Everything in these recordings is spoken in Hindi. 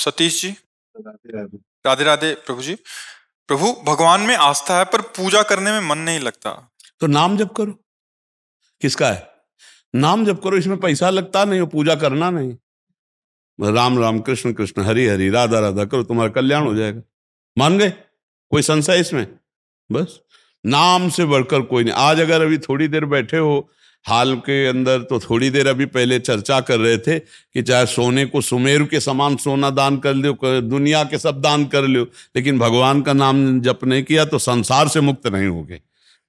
सतीश जी। राधे राधे। राधे राधे प्रभु जी। प्रभु, भगवान में आस्था है पर पूजा करने में मन नहीं लगता। तो नाम जप करो। किसका है? नाम जप करो, इसमें पैसा लगता नहीं, वो पूजा करना नहीं। राम राम कृष्ण कृष्ण हरि हरि राधा राधा करो, तुम्हारा कल्याण हो जाएगा। मान गए? कोई संशय इसमें? बस नाम से बढ़कर कोई नहीं। आज अगर अभी थोड़ी देर बैठे हो हाल के अंदर, तो थोड़ी देर अभी पहले चर्चा कर रहे थे कि चाहे सोने को सुमेरु के समान सोना दान कर लो, दुनिया के सब दान कर लो, लेकिन भगवान का नाम जप नहीं किया तो संसार से मुक्त नहीं होगे।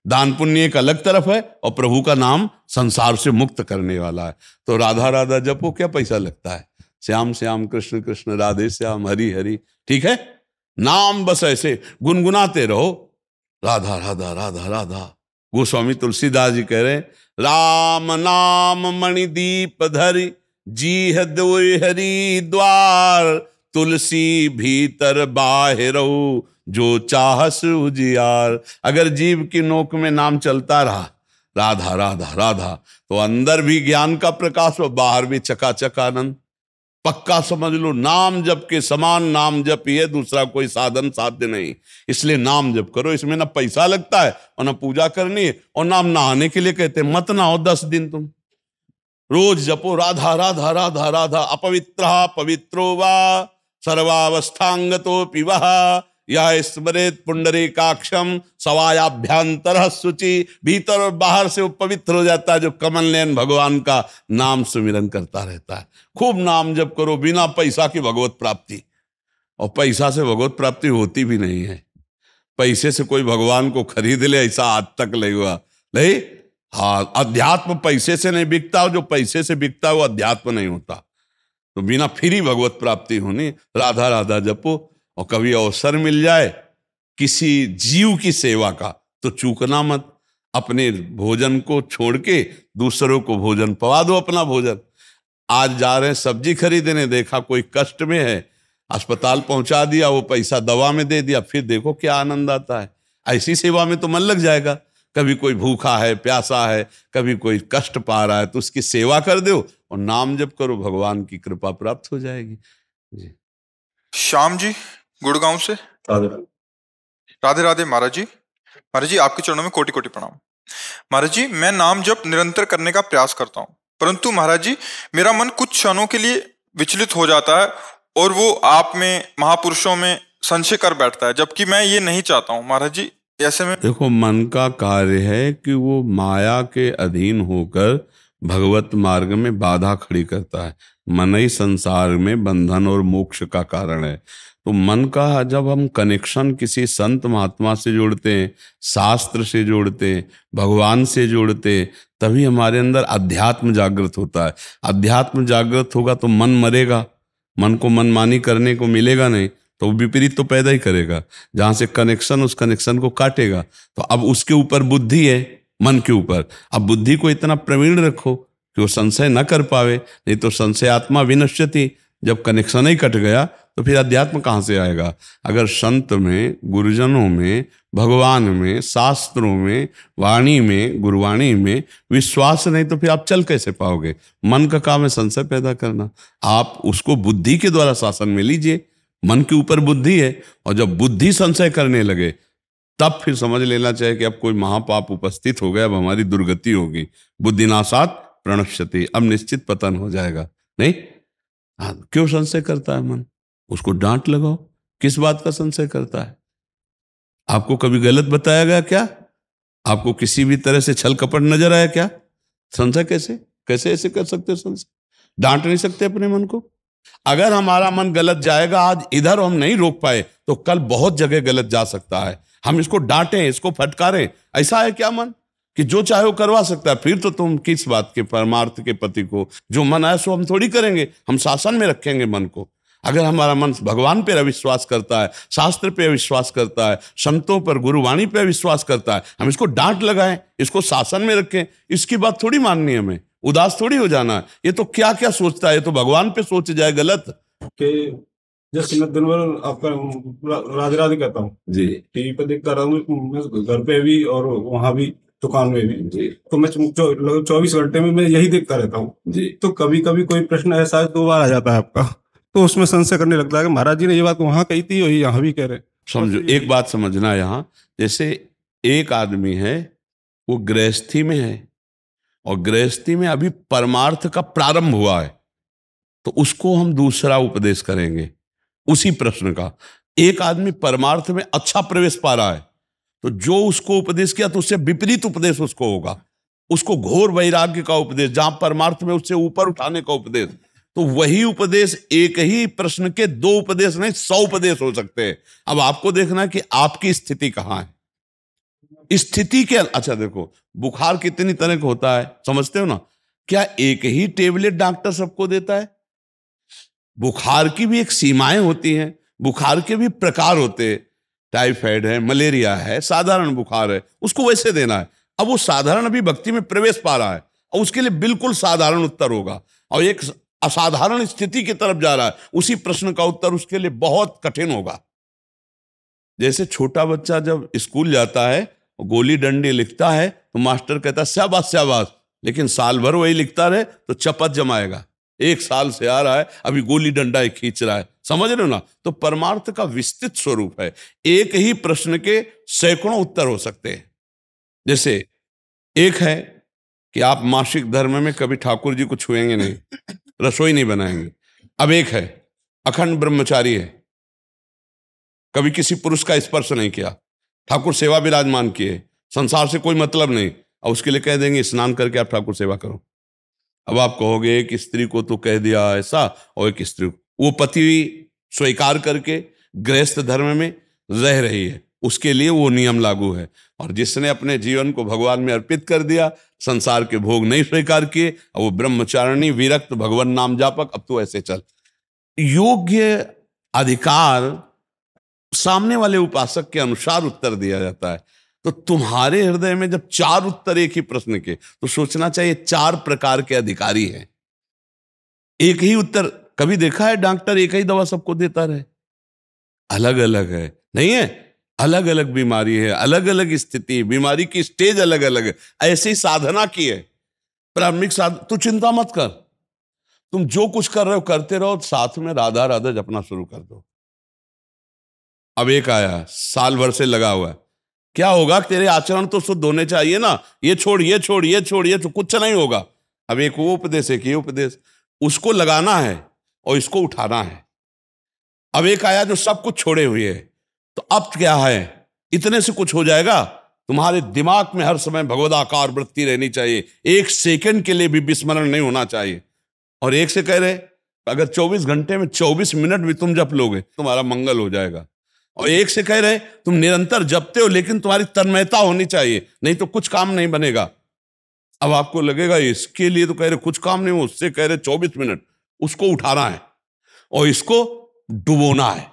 दान पुण्य एक अलग तरफ है और प्रभु का नाम संसार से मुक्त करने वाला है। तो राधा राधा जपो, क्या पैसा लगता है? श्याम श्याम कृष्ण कृष्ण राधे श्याम हरि हरि, ठीक है? नाम बस ऐसे गुनगुनाते रहो, राधा राधा राधा राधा। गोस्वामी तुलसीदास जी कह रहे हैं, राम नाम मणिदीप धरि जी दोय हरि द्वार, तुलसी भीतर बाहिरऊ जो चाहस उजियार। अगर जीव की नोक में नाम चलता रहा राधा राधा राधा, तो अंदर भी ज्ञान का प्रकाश और बाहर भी चकाचक आनंद। पक्का समझ लो, नाम जप के समान नाम जप ही है, दूसरा कोई साधन साध्य नहीं। इसलिए नाम जप करो, इसमें ना पैसा लगता है और ना पूजा करनी है। और नाम नहाने के लिए कहते हैं, मत नहाओ 10 दिन, तुम रोज जपो राधा राधा राधा राधा। अपवित्रः पवित्रो वा सर्वावस्थांगतोऽपि वः, यह स्मरेत पुंडरीकाक्षम सवायाभ्यंतर शुचि। भीतर और बाहर से वो पवित्र हो जाता है जो कमल नयन भगवान का नाम सुमिरन करता रहता है। खूब नाम जप करो, बिना पैसा की भगवत प्राप्ति। और पैसा से भगवत प्राप्ति होती भी नहीं है। पैसे से कोई भगवान को खरीद ले ऐसा आज तक नहीं हुआ। नहीं, हाँ, अध्यात्म पैसे से नहीं बिकता, जो पैसे से बिकता है वो अध्यात्म नहीं होता। तो बिना फ्री भगवत प्राप्ति होनी। राधा राधा जपो, और कभी अवसर मिल जाए किसी जीव की सेवा का तो चूकना मत। अपने भोजन को छोड़ के दूसरों को भोजन पवा दो, अपना भोजन। आज जा रहे हैं सब्जी खरीदने, देखा कोई कष्ट में है, अस्पताल पहुंचा दिया, वो पैसा दवा में दे दिया, फिर देखो क्या आनंद आता है। ऐसी सेवा में तो मन लग जाएगा। कभी कोई भूखा है, प्यासा है, कभी कोई कष्ट पा रहा है, तो उसकी सेवा कर दो और नाम जप करो, भगवान की कृपा प्राप्त हो जाएगी जी। श्याम जी गुड़गांव से। राधे राधे महाराज जी। महाराज जी, आपके चरणों में कोटि कोटि प्रणाम। महाराज जी, मैं नाम जप निरंतर करने का प्रयास करता हूँ, परंतु महाराज जी मेरा मन कुछ क्षणों के लिए विचलित हो जाता है और वो आप में, महापुरुषों में संशय कर बैठता है, जबकि मैं ये नहीं चाहता हूँ। महाराज जी ऐसे में देखो, मन का कार्य है कि वो माया के अधीन होकर भगवत मार्ग में बाधा खड़ी करता है। मन ही संसार में बंधन और मोक्ष का कारण है। तो मन का जब हम कनेक्शन किसी संत महात्मा से जोड़ते हैं, शास्त्र से जोड़ते हैं, भगवान से जोड़ते हैं, तभी हमारे अंदर अध्यात्म जागृत होता है। अध्यात्म जागृत होगा तो मन मरेगा, मन को मनमानी करने को मिलेगा नहीं, तो विपरीत तो पैदा ही करेगा। जहां से कनेक्शन, उस कनेक्शन को काटेगा। तो अब उसके ऊपर बुद्धि है, मन के ऊपर। अब बुद्धि को इतना प्रवीण रखो कि वो संशय न कर पावे, नहीं तो संशय आत्मा विनश्यति। जब कनेक्शन ही कट गया तो फिर अध्यात्म कहाँ से आएगा? अगर संत में, गुरुजनों में, भगवान में, शास्त्रों में, वाणी में, गुरुवाणी में विश्वास नहीं तो फिर आप चल कैसे पाओगे? मन का काम है संशय पैदा करना। आप उसको बुद्धि के द्वारा शासन में लीजिए। मन के ऊपर बुद्धि है, और जब बुद्धि संशय करने लगे तब फिर समझ लेना चाहिए कि अब कोई महापाप उपस्थित हो गया, अब हमारी दुर्गति होगी। बुद्धिनाशात् प्रणश्यति, अब निश्चित पतन हो जाएगा। नहीं, हाँ, क्यों संशय करता है मन? उसको डांट लगाओ। किस बात का संशय करता है? आपको कभी गलत बताया गया क्या? आपको किसी भी तरह से छल कपट नजर आया क्या? संशय कैसे कैसे ऐसे कर सकते हो? संशय डांट नहीं सकते अपने मन को? अगर हमारा मन गलत जाएगा आज इधर, हम नहीं रोक पाए, तो कल बहुत जगह गलत जा सकता है। हम इसको डांटें, इसको फटकारें, ऐसा है क्या मन कि जो चाहे वो करवा सकता है? फिर तो तुम किस बात के परमार्थ के पति को? जो मन आए सो हम थोड़ी करेंगे, हम शासन में रखेंगे मन को। अगर हमारा मन भगवान पर अविश्वास करता है, शास्त्र पे अविश्वास करता है, संतों पर, गुरुवाणी पे अविश्वास करता है, हम इसको डांट लगाएं, इसको शासन में रखें, इसकी बात थोड़ी माननी है हमें। उदास थोड़ी हो जाना। ये तो क्या क्या सोचता है, ये तो भगवान पे सोच जाए गलत कि जैसे मैं दिन भर आपका राधे राधे कहता हूँ जी, टीवी पे देखता रहा हूँ, घर पे भी और वहां भी, दुकान में भी जी। तो मैं लगभग 24 घंटे में मैं यही देखता रहता हूँ जी। तो कभी कभी कोई प्रश्न ऐसा 2 बार आ जाता है आपका तो उसमें संशय करने लगता है कि महाराज जी ने ये बात वहां कही थी और यहाँ भी कह रहे हैं। समझो, एक बात समझना यहाँ, जैसे एक आदमी है वो गृहस्थी में है और गृहस्थी में अभी परमार्थ का प्रारंभ हुआ है, तो उसको हम दूसरा उपदेश करेंगे उसी प्रश्न का। एक आदमी परमार्थ में अच्छा प्रवेश पा रहा है, तो जो उसको उपदेश किया तो उससे विपरीत उपदेश उसको होगा, उसको घोर वैराग्य का उपदेश, जहां परमार्थ में उससे ऊपर उठाने का उपदेश। तो वही उपदेश, एक ही प्रश्न के दो उपदेश नहीं 100 उपदेश हो सकते हैं। अब आपको देखना है कि आपकी स्थिति कहां है। स्थिति के अच्छा देखो, बुखार कितनी तरह का होता है समझते हो ना? क्या एक ही टेबलेट डॉक्टर सबको देता है? बुखार की भी एक सीमाएं होती हैं, बुखार के भी प्रकार होते हैं। टाइफाइड है, मलेरिया है, साधारण बुखार है, उसको वैसे देना है। अब वो साधारण अभी भक्ति में प्रवेश पा रहा है और उसके लिए बिल्कुल साधारण उत्तर होगा, और एक असाधारण स्थिति की तरफ जा रहा है, उसी प्रश्न का उत्तर उसके लिए बहुत कठिन होगा। जैसे छोटा बच्चा जब स्कूल जाता है, गोली डंडी लिखता है तो मास्टर कहता है शाबाश शाबाश, लेकिन साल भर वही लिखता रहे तो चपत जमाएगा। 1 साल से आ रहा है, अभी गोली डंडा ही खींच रहा है, समझ रहे हो ना? तो परमार्थ का विस्तृत स्वरूप है। एक ही प्रश्न के सैकड़ों उत्तर हो सकते हैं। जैसे एक है कि आप मासिक धर्म में कभी ठाकुर जी को छुएंगे नहीं, रसोई नहीं बनाएंगे। अब एक है अखंड ब्रह्मचारी है, कभी किसी पुरुष का स्पर्श नहीं किया, ठाकुर सेवा विराजमान किए, संसार से कोई मतलब नहीं, और उसके लिए कह देंगे स्नान करके आप ठाकुर सेवा करो। अब आप कहोगे एक स्त्री को तो कह दिया ऐसा, और एक स्त्री वो पति स्वीकार करके गृहस्थ धर्म में रह रही है, उसके लिए वो नियम लागू है। और जिसने अपने जीवन को भगवान में अर्पित कर दिया, संसार के भोग नहीं स्वीकार किए, और वो ब्रह्मचारिणी विरक्त भगवान नाम जापक, अब तो ऐसे चल। योग्य अधिकार सामने वाले उपासक के अनुसार उत्तर दिया जाता है। तो तुम्हारे हृदय में जब 4 उत्तर एक ही प्रश्न के, तो सोचना चाहिए 4 प्रकार के अधिकारी हैं। एक ही उत्तर, कभी देखा है डॉक्टर एक ही दवा सबको देता रहे? अलग अलग है, नहीं है? अलग अलग बीमारी है, अलग अलग स्थिति, बीमारी की स्टेज अलग अलग है। ऐसी साधना की है प्रारंभिक साधना। तो चिंता मत कर, तुम जो कुछ कर रहे हो करते रहो, साथ में राधा राधा जपना शुरू कर दो। अब एक आया साल भर से लगा हुआ है, क्या होगा? तेरे आचरण तो शुद्ध होने चाहिए ना, ये छोड़ ये छोड़ ये छोड़ ये छोड़, कुछ नहीं होगा। अब एक वो उपदेश, एक ये उपदेश, उसको लगाना है और इसको उठाना है। अब एक आया जो सब कुछ छोड़े हुए है, तो अब क्या है? इतने से कुछ हो जाएगा? तुम्हारे दिमाग में हर समय भगवदाकार वृत्ति रहनी चाहिए, 1 सेकंड के लिए भी विस्मरण नहीं होना चाहिए। और एक से कह रहे अगर 24 घंटे में 24 मिनट भी तुम जप लोगे तुम्हारा मंगल हो जाएगा। और एक से कह रहे तुम निरंतर जपते हो, लेकिन तुम्हारी तन्मयता होनी चाहिए, नहीं तो कुछ काम नहीं बनेगा। अब आपको लगेगा इसके लिए तो कह रहे कुछ काम नहीं हो, उससे कह रहे 24 मिनट, उसको उठाना है और इसको डुबोना है,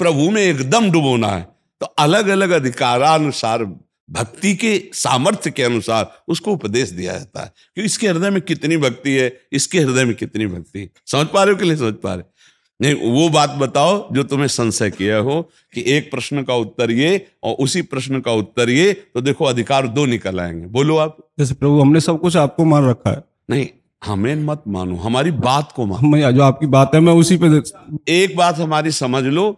प्रभु में एकदम डुबोना है। तो अलग अलग अधिकारानुसार, भक्ति के सामर्थ्य के अनुसार उसको उपदेश दिया जाता है कि इसके हृदय में कितनी भक्ति है, इसके हृदय में कितनी भक्ति है। समझ पा रहे हो कि नहीं समझ पा रहे? नहीं, वो बात बताओ जो तुम्हें संशय किया हो कि एक प्रश्न का उत्तर ये और उसी प्रश्न का उत्तर ये, तो देखो अधिकार 2 निकल आएंगे। बोलो आप। जैसे प्रभु हमने सब कुछ आपको मान रखा है। नहीं, हमें मत मानो, हमारी बात को मानो। जो आपकी बात है मैं उसी पे। एक बात हमारी समझ लो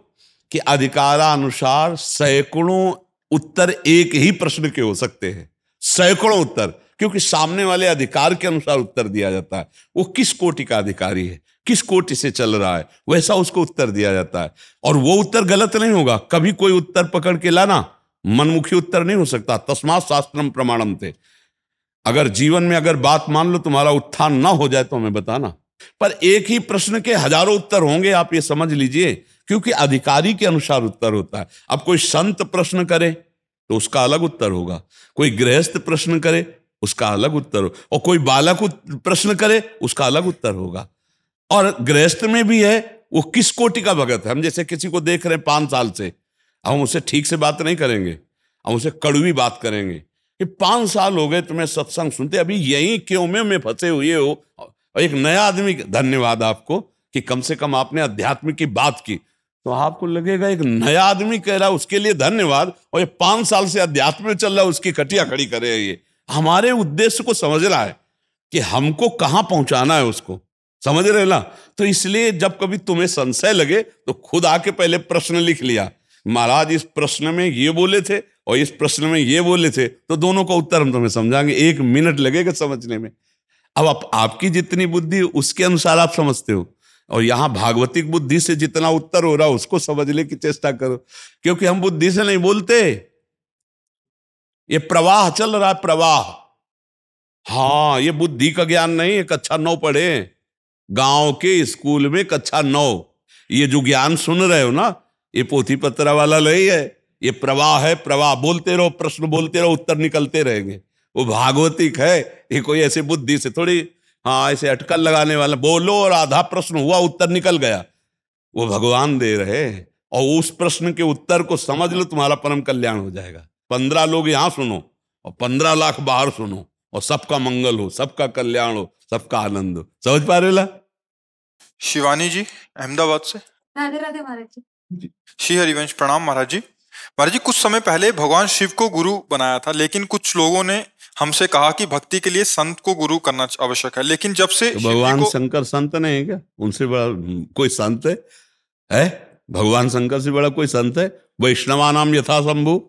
कि अधिकारानुसार सैकड़ों उत्तर एक ही प्रश्न के हो सकते हैं, सैकड़ों उत्तर, क्योंकि सामने वाले अधिकार के अनुसार उत्तर दिया जाता है। वो किस कोटि का अधिकारी है, किस कोटि से चल रहा है, वैसा उसको उत्तर दिया जाता है। और वो उत्तर गलत नहीं होगा। कभी कोई उत्तर पकड़ के लाना मनमुखी उत्तर नहीं हो सकता। तस्मात् शास्त्रम प्रमाणम थे। अगर जीवन में अगर बात मान लो तुम्हारा उत्थान ना हो जाए तो हमें बताना। पर एक ही प्रश्न के हजारों उत्तर होंगे, आप ये समझ लीजिए, क्योंकि अधिकारी के अनुसार उत्तर होता है। अब कोई संत प्रश्न करे तो उसका अलग उत्तर होगा, कोई गृहस्थ प्रश्न करे उसका अलग उत्तर हो, और कोई बालक प्रश्न करे उसका अलग उत्तर होगा। और गृहस्थ में भी है वो किस कोटि का भगत है। हम जैसे किसी को देख रहे हैं 5 साल से, हम उससे ठीक से बात नहीं करेंगे, हम उससे कड़वी बात करेंगे कि 5 साल हो गए तुम्हें सत्संग सुनते, अभी यही क्यों में फंसे हुए हो। और एक नया आदमी, धन्यवाद आपको कि कम से कम आपने अध्यात्म की बात की, तो आपको लगेगा एक नया आदमी कह रहा है उसके लिए धन्यवाद, और ये 5 साल से अध्यात्म में चल रहा है उसकी कटिया खड़ी करे। ये हमारे उद्देश्य को समझ रहा है कि हमको कहां पहुंचाना है उसको। समझ रहे ना? तो इसलिए जब कभी तुम्हें संशय लगे तो खुद आके पहले प्रश्न लिख लिया, महाराज इस प्रश्न में ये बोले थे और इस प्रश्न में ये बोले थे, तो दोनों का उत्तर हम तुम्हें समझाएंगे। 1 मिनट लगेगा समझने में। अब आपकी जितनी बुद्धि उसके अनुसार आप समझते हो, और यहां भागवतिक बुद्धि से जितना उत्तर हो रहा है उसको समझने की चेष्टा करो, क्योंकि हम बुद्धि से नहीं बोलते। ये प्रवाह चल रहा है, प्रवाह। हाँ, ये बुद्धि का ज्ञान नहीं है। कक्षा 9 पढ़े गांव के स्कूल में, कक्षा 9। ये जो ज्ञान सुन रहे हो ना, ये पोथी पत्रा वाला नहीं है, ये प्रवाह है। प्रवाह, बोलते रहो, प्रश्न बोलते रहो, उत्तर निकलते रहेंगे। वो भागवतिक है, ये कोई ऐसे बुद्धि से थोड़ी, हाँ ऐसे अटकल लगाने वाला, बोलो और आधा प्रश्न हुआ उत्तर निकल गया। वो भगवान दे रहे हैं, और उस प्रश्न के उत्तर को समझ लो, तुम्हारा परम कल्याण हो जाएगा। 15 लोग यहां सुनो और 15 लाख बाहर सुनो, और सबका मंगल हो, सबका कल्याण हो, सबका आनंद हो। समझ पा रहे? शिवानी जी अहमदाबाद से। राधे राधे महाराज जी। श्री हरिवंश प्रणाम महाराज जी। महाराज जी, कुछ समय पहले भगवान शिव को गुरु बनाया था, लेकिन कुछ लोगों ने हमसे कहा कि भक्ति के लिए संत को गुरु करना आवश्यक है। लेकिन जब से तो भगवान शंकर संत नहीं है क्या? उनसे बड़ा कोई संत है? भगवान शंकर से बड़ा कोई संत है? वैष्णवानाम यथा शंभु,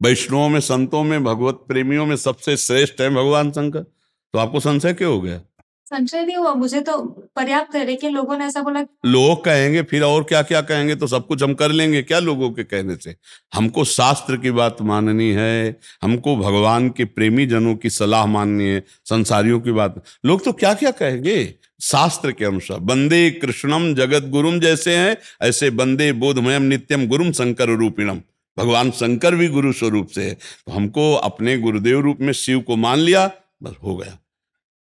वैष्णवों में, संतों में, भगवत प्रेमियों में सबसे श्रेष्ठ है भगवान शंकर। तो आपको संशय क्यों हो गया? संशय नहीं हुआ, मुझे तो पर्याप्त है, लेकिन लोगों ने ऐसा बोला। लोग कहेंगे फिर और क्या क्या कहेंगे, तो सब कुछ हम कर लेंगे क्या लोगों के कहने से? हमको शास्त्र की बात माननी है, हमको भगवान के प्रेमी जनों की सलाह माननी है, संसारियों की बात। लोग तो क्या क्या कहेंगे शास्त्र के अनुसार। वंदे कृष्णम जगत गुरुम जैसे हैं, ऐसे वंदे बोधमयम नित्यम गुरुम शंकर रूपिणम। भगवान शंकर भी गुरु स्वरूप से है। तो हमको अपने गुरुदेव रूप में शिव को मान लिया, बस हो गया।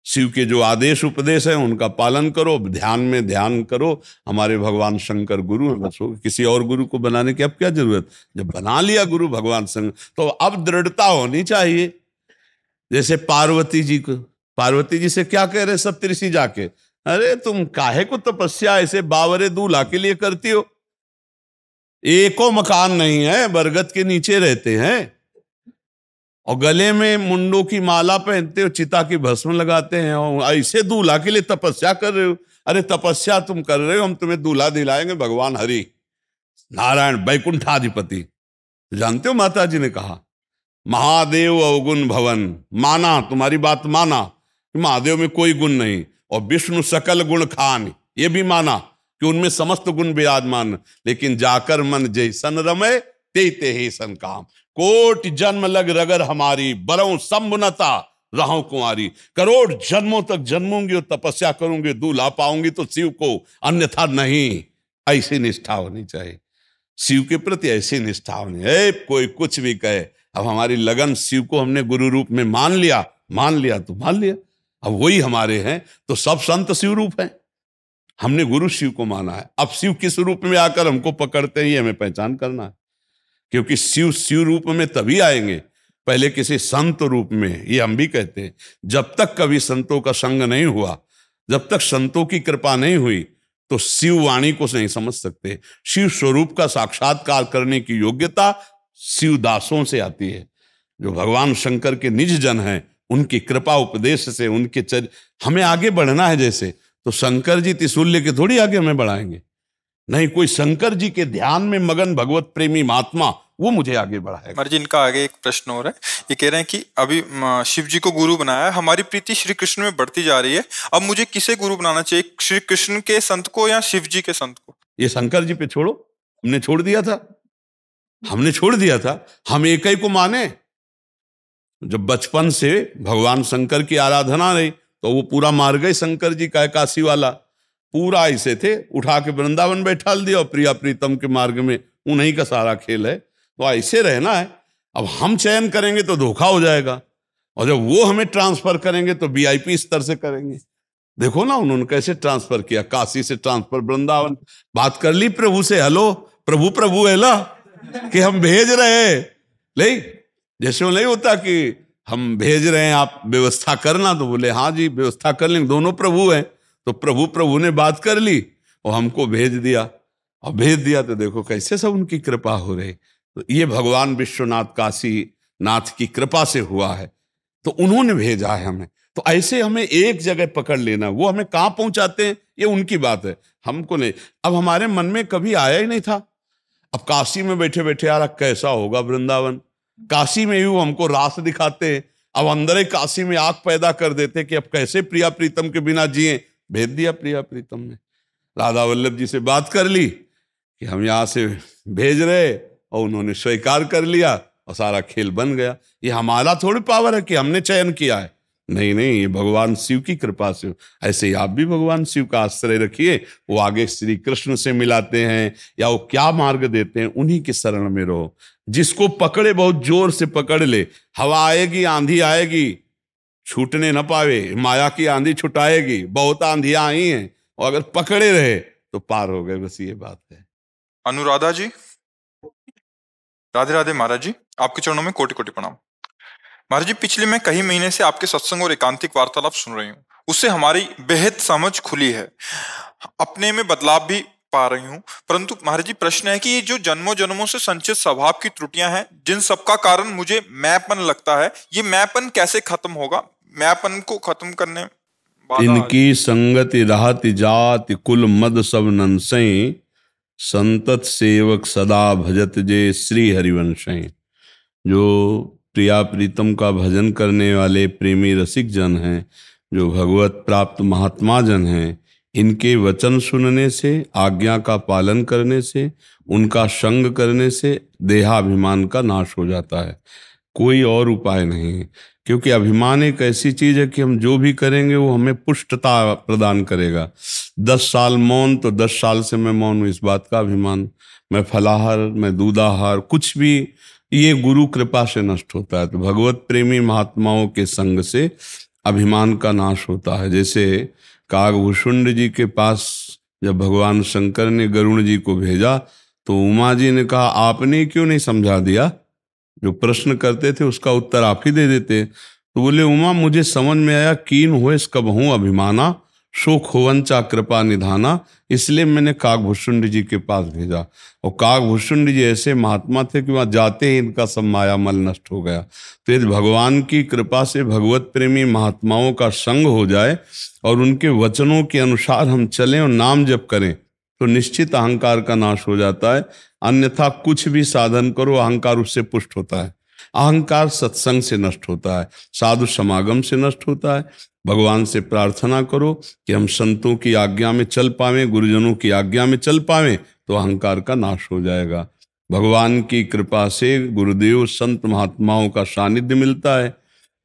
शिव के जो आदेश उपदेश है उनका पालन करो, ध्यान में ध्यान करो, हमारे भगवान शंकर गुरु हैं, बस हो। किसी और गुरु को बनाने की अब क्या जरूरत? जब बना लिया गुरु भगवान शंकर, तो अब दृढ़ता होनी चाहिए। जैसे पार्वती जी को, पार्वती जी से क्या कह रहे सप्तऋषि जाके, अरे तुम काहे को तपस्या ऐसे बावरे दूल्हा के लिए करती हो? एको मकान नहीं है, बरगद के नीचे रहते हैं, और गले में मुंडों की माला पहनते हो, चिता की भस्म लगाते हैं, और ऐसे दूल्हा के लिए तपस्या कर रहे हो? अरे तपस्या तुम कर रहे हो, हम तुम्हें दूल्हा दिलाएंगे भगवान हरि नारायण वैकुंठाधिपति। जानते हो माता जी ने कहा, महादेव अवगुण भवन, माना तुम्हारी बात माना कि महादेव में कोई गुण नहीं, और विष्णु सकल गुण खान, ये भी माना कि उनमें समस्त गुण विराजमान, लेकिन जाकर मन जैसन रमे ते ही सन काम। कोट जन्म लग रगर हमारी, बरऊं संबुनता रहूं कुंवारी। करोड़ जन्मों तक जन्मूंगी और तपस्या करूंगी, दूल्हा पाऊंगी तो शिव को, अन्यथा नहीं। ऐसी निष्ठा होनी चाहिए शिव के प्रति, ऐसी निष्ठा होनी है। कोई कुछ भी कहे, अब हमारी लगन शिव को हमने गुरु रूप में मान लिया तो मान लिया, अब वही हमारे हैं। तो सब संत शिव रूप हैं, हमने गुरु शिव को माना है। अब शिव किस रूप में आकर हमको पकड़ते हैं, ये हमें पहचान करना है। क्योंकि शिव रूप में तभी आएंगे, पहले किसी संत रूप में। ये हम भी कहते हैं, जब तक कभी संतों का संग नहीं हुआ, जब तक संतों की कृपा नहीं हुई, तो शिव वाणी को नहीं समझ सकते। शिव स्वरूप का साक्षात्कार करने की योग्यता शिव दासों से आती है। जो भगवान शंकर के निज जन हैं, उनकी कृपा उपदेश से, उनके हमें आगे बढ़ना है। जैसे तो शंकर जी त्रिशूल लेके थोड़ी आगे हमें बढ़ाएंगे, नहीं, कोई शंकर जी के ध्यान में मगन भगवत प्रेमी महात्मा, वो मुझे आगे बढ़ाएगा। महाराज जी, इनका आगे एक प्रश्न हो रहा है। ये कह रहे हैं कि अभी शिव जी को गुरु बनाया है, हमारी प्रीति श्री कृष्ण में बढ़ती जा रही है, अब मुझे किसे गुरु बनाना चाहिए, श्री कृष्ण के संत को या शिव जी के संत को? ये शंकर जी पे छोड़ो, हमने छोड़ दिया था, हम एक ही को माने। जब बचपन से भगवान शंकर की आराधना रही, तो वो पूरा मार गए शंकर जी का, काशी वाला पूरा ऐसे थे, उठा के वृंदावन बैठा दिया, और प्रिया प्रीतम के मार्ग में उन्हीं का सारा खेल है। तो ऐसे रहना है। अब हम चयन करेंगे तो धोखा हो जाएगा, और जब वो हमें ट्रांसफर करेंगे तो वीआईपी स्तर से करेंगे। देखो ना उन्होंने कैसे ट्रांसफर किया, काशी से ट्रांसफर वृंदावन। बात कर ली प्रभु से, हेलो प्रभु है ना, कि हम भेज रहे हैं, ले जैसे वो नहीं होता कि हम भेज रहे हैं, आप व्यवस्था करना, तो बोले हाँ जी व्यवस्था कर लेंगे, दोनों प्रभु हैं। तो प्रभु ने बात कर ली और हमको भेज दिया, तो देखो कैसे सब उनकी कृपा हो रही। तो ये भगवान विश्वनाथ काशी नाथ की कृपा से हुआ है, तो उन्होंने भेजा है हमें। तो तो ऐसे हमें एक जगह पकड़ लेना, वो हमें कहाँ पहुंचाते हैं ये उनकी बात है, हमको नहीं। अब हमारे मन में कभी आया ही नहीं था। अब काशी में बैठे बैठे यार कैसा होगा वृंदावन, काशी में ही वो हमको रास दिखाते हैं। अब अंदर ही काशी में आग पैदा कर देते कि अब कैसे प्रिया प्रीतम के बिना जिए। भेज दिया प्रिया प्रीतम ने, राधा वल्लभ जी से बात कर ली कि हम यहाँ से भेज रहे, और उन्होंने स्वीकार कर लिया और सारा खेल बन गया। ये हमारा थोड़ी पावर है कि हमने चयन किया है, नहीं नहीं, ये भगवान शिव की कृपा से। ऐसे ही आप भी भगवान शिव का आश्रय रखिए, वो आगे श्री कृष्ण से मिलाते हैं या वो क्या मार्ग देते हैं, उन्हीं की शरण में रहो। जिसको पकड़े बहुत जोर से पकड़ ले, हवा आएगी आंधी आएगी छूटने न पावे, माया की आंधी छुटाएगी, बहुत आंधियां आई हैं, और अगर पकड़े रहे तो पार हो गए, बस ये बात है। अनुराधा जी, राधे राधे महाराज जी, आपके चरणों में कोटि कोटि प्रणाम। महाराज जी, पिछले मैं कई महीने से आपके सत्संग और एकांतिक वार्तालाप सुन रही हूँ, उससे हमारी बेहद समझ खुली है, अपने में बदलाव भी पा रही हूँ। परंतु महाराज जी, प्रश्न है कि ये जो जन्मों जन्मों से संचित स्वभाव की त्रुटियां हैं, जिन सबका कारण मुझे मैंपन लगता है, ये मैंपन कैसे खत्म होगा? मैंपन को खत्म करने इनकी संगति रहति जाति कुल मद सब नंसई, संतत सेवक सदा भजत जे श्री हरिवंशई। जो प्रिया प्रीतम का भजन करने वाले प्रेमी रसिक जन हैं, जो भगवत प्राप्त महात्मा जन हैं, इनके वचन सुनने से, आज्ञा का पालन करने से, उनका संग करने से देहाभिमान का नाश हो जाता है। कोई और उपाय नहीं है, क्योंकि अभिमान एक ऐसी चीज है कि हम जो भी करेंगे वो हमें पुष्टता प्रदान करेगा। 10 साल मौन तो 10 साल से मैं मौन हूँ, इस बात का अभिमान। मैं फलाहार, मैं दूधाहार, कुछ भी ये गुरु कृपा से नष्ट होता है। तो भगवत प्रेमी महात्माओं के संग से अभिमान का नाश होता है। जैसे कागभूषुंड जी के पास जब भगवान शंकर ने गरुण जी को भेजा, तो उमा जी ने कहा आपने क्यों नहीं समझा दिया, जो प्रश्न करते थे उसका उत्तर आप ही दे देते। तो बोले उमा, मुझे समझ में आया कीन होए कब हूँ अभिमाना, शोक होवंचा कृपा निधाना, इसलिए मैंने कागभूषुंड जी के पास भेजा। और कागभूषुंड जी ऐसे महात्मा थे कि वहाँ जाते ही इनका सब माया मल नष्ट हो गया। तो यदि भगवान की कृपा से भगवत प्रेमी महात्माओं का संग हो जाए और उनके वचनों के अनुसार हम चलें और नाम जप करें, तो निश्चित अहंकार का नाश हो जाता है। अन्यथा कुछ भी साधन करो, अहंकार उससे पुष्ट होता है। अहंकार सत्संग से नष्ट होता है, साधु समागम से नष्ट होता है। भगवान से प्रार्थना करो कि हम संतों की आज्ञा में चल पावें, गुरुजनों की आज्ञा में चल पावें, तो अहंकार का नाश हो जाएगा। भगवान की कृपा से गुरुदेव संत महात्माओं का सानिध्य मिलता है।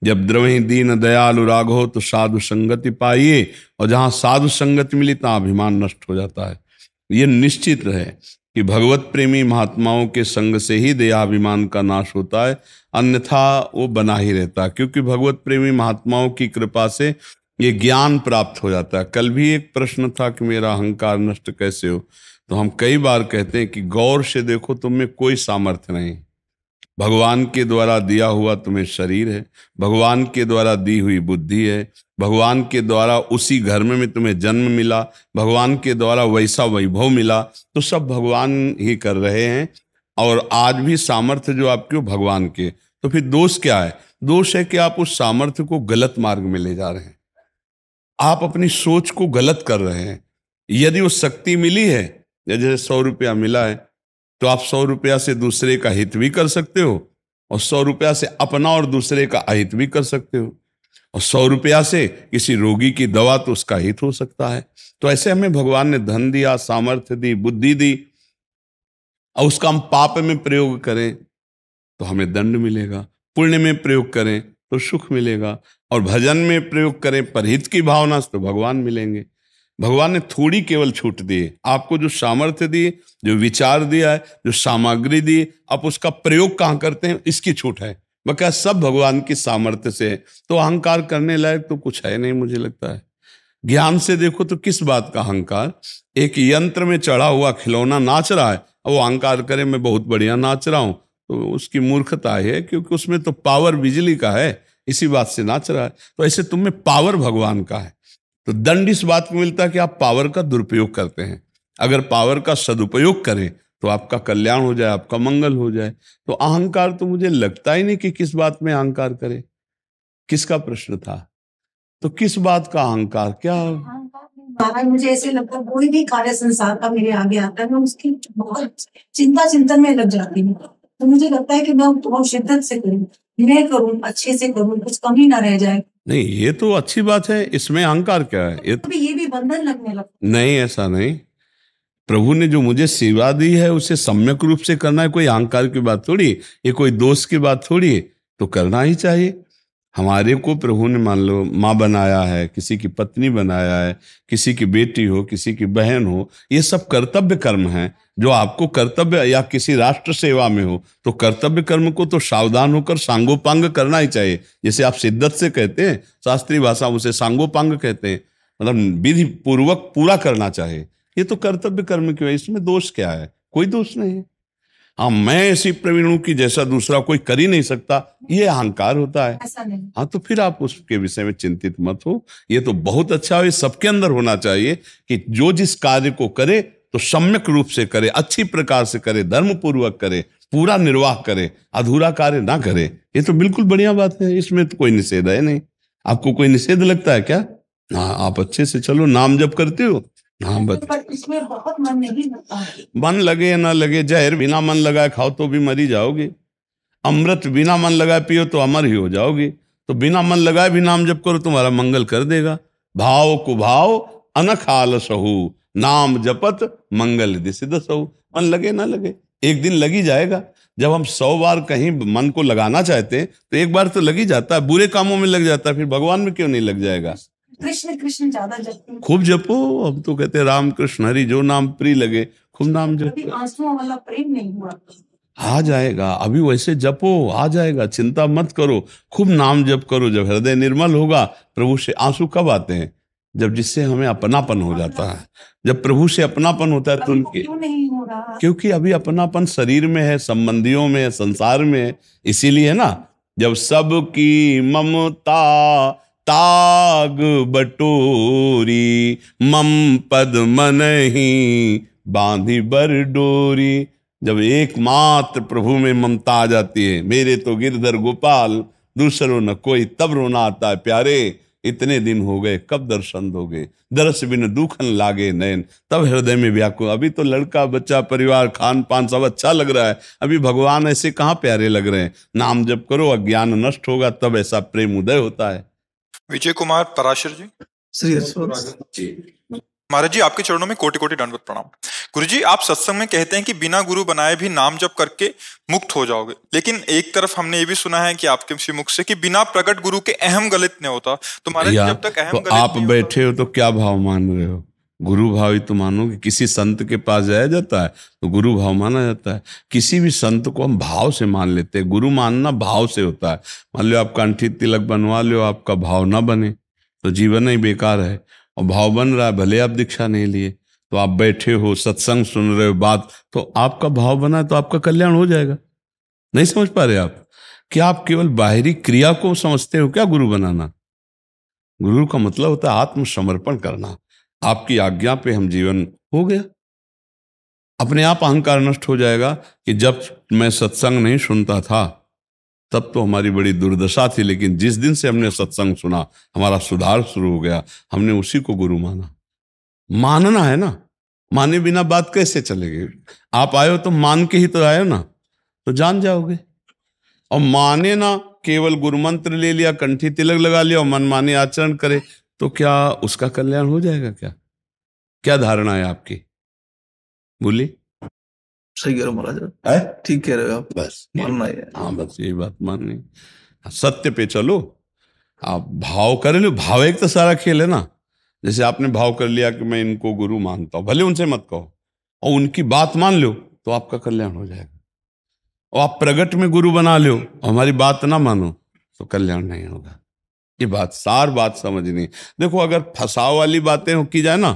जब द्रवहि दीन दयालु राघो तो साधु संगति पाइए, और जहाँ साधु संगति मिली तहाँ अभिमान नष्ट हो जाता है। ये निश्चित रहे कि भगवत प्रेमी महात्माओं के संग से ही देहाभिमान का नाश होता है, अन्यथा वो बना ही रहता, क्योंकि भगवत प्रेमी महात्माओं की कृपा से ये ज्ञान प्राप्त हो जाता है। कल भी एक प्रश्न था कि मेरा अहंकार नष्ट कैसे हो, तो हम कई बार कहते हैं कि गौर से देखो, तुम में कोई सामर्थ्य नहीं। भगवान के द्वारा दिया हुआ तुम्हें शरीर है, भगवान के द्वारा दी हुई बुद्धि है, भगवान के द्वारा उसी घर में तुम्हें जन्म मिला, भगवान के द्वारा वैसा वैभव मिला, तो सब भगवान ही कर रहे हैं। और आज भी सामर्थ्य जो आपके भगवान के, तो फिर दोष क्या है? दोष है कि आप उस सामर्थ्य को गलत मार्ग में ले जा रहे हैं, आप अपनी सोच को गलत कर रहे हैं। यदि वो शक्ति मिली है, जैसे 100 रुपया मिला है, तो आप 100 रुपया से दूसरे का हित भी कर सकते हो, और 100 रुपया से अपना और दूसरे का अहित भी कर सकते हो, और 100 रुपया से किसी रोगी की दवा, तो उसका हित हो सकता है। तो ऐसे हमें भगवान ने धन दिया, सामर्थ्य दी, बुद्धि दी, और उसका हम पाप में प्रयोग करें तो हमें दंड मिलेगा, पुण्य में प्रयोग करें तो सुख मिलेगा, और भजन में प्रयोग करें परहित की भावना से तो भगवान मिलेंगे। भगवान ने थोड़ी केवल छूट दी, आपको जो सामर्थ्य दी, जो विचार दिया है, जो सामग्री दी, आप उसका प्रयोग कहाँ करते हैं, इसकी छूट है। बका सब भगवान की सामर्थ्य से है। तो अहंकार करने लायक तो कुछ है नहीं, मुझे लगता है। ज्ञान से देखो तो किस बात का अहंकार? एक यंत्र में चढ़ा हुआ खिलौना नाच रहा है, और वो अहंकार करे मैं बहुत बढ़िया नाच रहा हूं, तो उसकी मूर्खता है, क्योंकि उसमें तो पावर बिजली का है, इसी बात से नाच रहा है। तो ऐसे तुम में पावर भगवान का है। तो दंड इस बात को मिलता है कि आप पावर का दुरुपयोग करते हैं। अगर पावर का सदुपयोग करें तो आपका कल्याण हो जाए, आपका मंगल हो जाए। तो अहंकार तो मुझे लगता ही नहीं कि किस बात में अहंकार करे। किसका प्रश्न था? तो किस बात का अहंकार, क्या? महाराज मुझे ऐसे लगता है कोई भी कार्य संसार का मेरे आगे आता है मैं उसकी बहुत चिंतन में लग जाती हूँ। तो मुझे लगता है कि मैं बहुत शिद्दत से करूँ, मैं करूँ, अच्छे से करूँ, कुछ कमी ना रह जाए। नहीं, ये तो अच्छी बात है, इसमें अहंकार क्या है? ये भी बंधन लगने लगता नहीं, ऐसा नहीं। प्रभु ने जो मुझे सेवा दी है उसे सम्यक रूप से करना है, कोई अहंकार की बात थोड़ी, ये कोई दोष की बात थोड़ी, तो करना ही चाहिए। हमारे को प्रभु ने मान लो माँ बनाया है, किसी की पत्नी बनाया है, किसी की बेटी हो, किसी की बहन हो, ये सब कर्तव्य कर्म है जो आपको कर्तव्य, या किसी राष्ट्र सेवा में हो तो कर्तव्य कर्म को तो सावधान होकर सांगोपांग करना ही चाहिए। जैसे आप शिद्दत से कहते हैं, शास्त्रीय भाषा उसे सांगोपांग कहते हैं, मतलब विधि पूर्वक पूरा करना चाहिए। ये तो कर्तव्य कर्म क्यों है, इसमें दोष क्या है? कोई दोष नहीं है। हाँ, मैं ऐसी प्रवीण हूं कि जैसा दूसरा कोई कर ही नहीं सकता, ये अहंकार होता है। ऐसा नहीं। हाँ, तो फिर आप उसके विषय में चिंतित मत हो। ये तो बहुत अच्छा है, सबके अंदर होना चाहिए कि जो जिस कार्य को करे तो सम्यक रूप से करे, अच्छी प्रकार से करे, धर्म पूर्वक करे, पूरा निर्वाह करे, अधूरा कार्य ना करे। ये तो बिल्कुल बढ़िया बात है, इसमें तो कोई निषेध है नहीं। आपको कोई निषेध लगता है क्या? हाँ, आप अच्छे से चलो, नाम जप करते हो। हाँ, पर इसमें बहुत मन नहीं लगता है। मन लगे या ना लगे, जहर बिना मन लगाए खाओ तो भी मरी जाओगे, अमृत बिना मन लगाए पियो तो अमर ही हो जाओगे। तो बिना मन लगाए भी नाम जप करो, तुम्हारा मंगल कर देगा। भाव कुभाव अनख आलसहु, नाम जपत मंगल दिसि दसहु। मन लगे ना लगे, एक दिन लगी जाएगा। जब हम 100 बार कहीं मन को लगाना चाहते हैं तो एक बार तो लग ही जाता है, बुरे कामों में लग जाता है, फिर भगवान में क्यों नहीं लग जाएगा? कृष्ण कृष्ण ज्यादा जपो, खूब जपो। अब तो कहते हैं राम कृष्ण हरि जो नाम प्रिय लगे, खूब नाम जपो। आंसुओं वाला प्रेम नहीं हुआ, आ जाएगा, अभी वैसे जपो, आ जाएगा, चिंता मत करो, खूब नाम जप करो। जब हृदय निर्मल होगा, प्रभु से आंसू कब आते हैं? जब जिससे हमें अपनापन हो जाता है। जब प्रभु से अपनापन होता है तो उनके, क्यों नहीं हो रहा? क्योंकि अभी अपनापन शरीर में है, संबंधियों में है, संसार में है, इसीलिए ना। जब सबकी ममता ताग बटोरी, मम पद मन ही बांधी बर डोरी। जब एकमात्र प्रभु में ममता आ जाती है, मेरे तो गिरधर गोपाल दूसरों न कोई, तब रोना आता है प्यारे, इतने दिन हो गए कब दर्शन दोगे, दरस बिन दुखन लागे नयन। तब हृदय में व्याकुल। अभी तो लड़का बच्चा परिवार खान पान सब अच्छा लग रहा है, अभी भगवान ऐसे कहाँ प्यारे लग रहे हैं। नाम जप करो, अज्ञान नष्ट होगा, तब ऐसा प्रेम उदय होता है। विजय कुमार पराशर जी। महाराज जी, आपके चरणों में कोटि कोटि दंडवत प्रणाम। गुरुजी, आप सत्संग में कहते हैं कि बिना गुरु बनाए भी नाम जप करके मुक्त हो जाओगे, लेकिन एक तरफ हमने ये भी सुना है कि आपके मुख से कि बिना प्रकट गुरु के अहम गलित नहीं होता। तो महाराज जी, जब तक अहम तो गलित आप नहीं बैठे हो तो क्या भाव मान रहे हो? गुरु भाव ही तो मानो। कि किसी संत के पास जाया जाता है तो गुरु भाव माना जाता है। किसी भी संत को हम भाव से मान लेते हैं। गुरु मानना भाव से होता है। मान लो आप कंठी तिलक बनवा लो, आपका भाव ना बने तो जीवन ही बेकार है। और भाव बन रहा है, भले आप दीक्षा नहीं लिए, तो आप बैठे हो, सत्संग सुन रहे हो, बात, तो आपका भाव बना है तो आपका कल्याण हो जाएगा। नहीं समझ पा रहे आप? क्या आप केवल बाहरी क्रिया को समझते हो क्या गुरु बनाना? गुरु का मतलब होता है आत्मसमर्पण करना। आपकी आज्ञा पे हम जीवन हो गया, अपने आप अहंकार नष्ट हो जाएगा। कि जब मैं सत्संग नहीं सुनता था तब तो हमारी बड़ी दुर्दशा थी, लेकिन जिस दिन से हमने सत्संग सुना हमारा सुधार शुरू हो गया, हमने उसी को गुरु माना। मानना है ना, माने बिना बात कैसे चलेगी? आप आए हो तो मान के ही तो आए हो ना, तो जान जाओगे। और माने ना, केवल गुरु मंत्र ले लिया, कंठी तिलक लगा लिया और मनमाने आचरण करे, तो क्या उसका कल्याण हो जाएगा? क्या क्या धारणा है आपकी? बोलिए। सही कह रहे हो महाराज, ठीक कह रहे हो आप, बस मानना है। हाँ, बस यही बात माननी। सत्य पे चलो, आप भाव कर लो। भाव एक तो सारा खेल है ना। जैसे आपने भाव कर लिया कि मैं इनको गुरु मानता हूं, भले उनसे मत कहो, और उनकी बात मान लो तो आपका कल्याण हो जाएगा। और आप प्रगट में गुरु बना लो, हमारी बात ना मानो तो कल्याण नहीं होगा। ये बात, सार बात समझनी। देखो, अगर फसाव वाली बातें की जाए ना,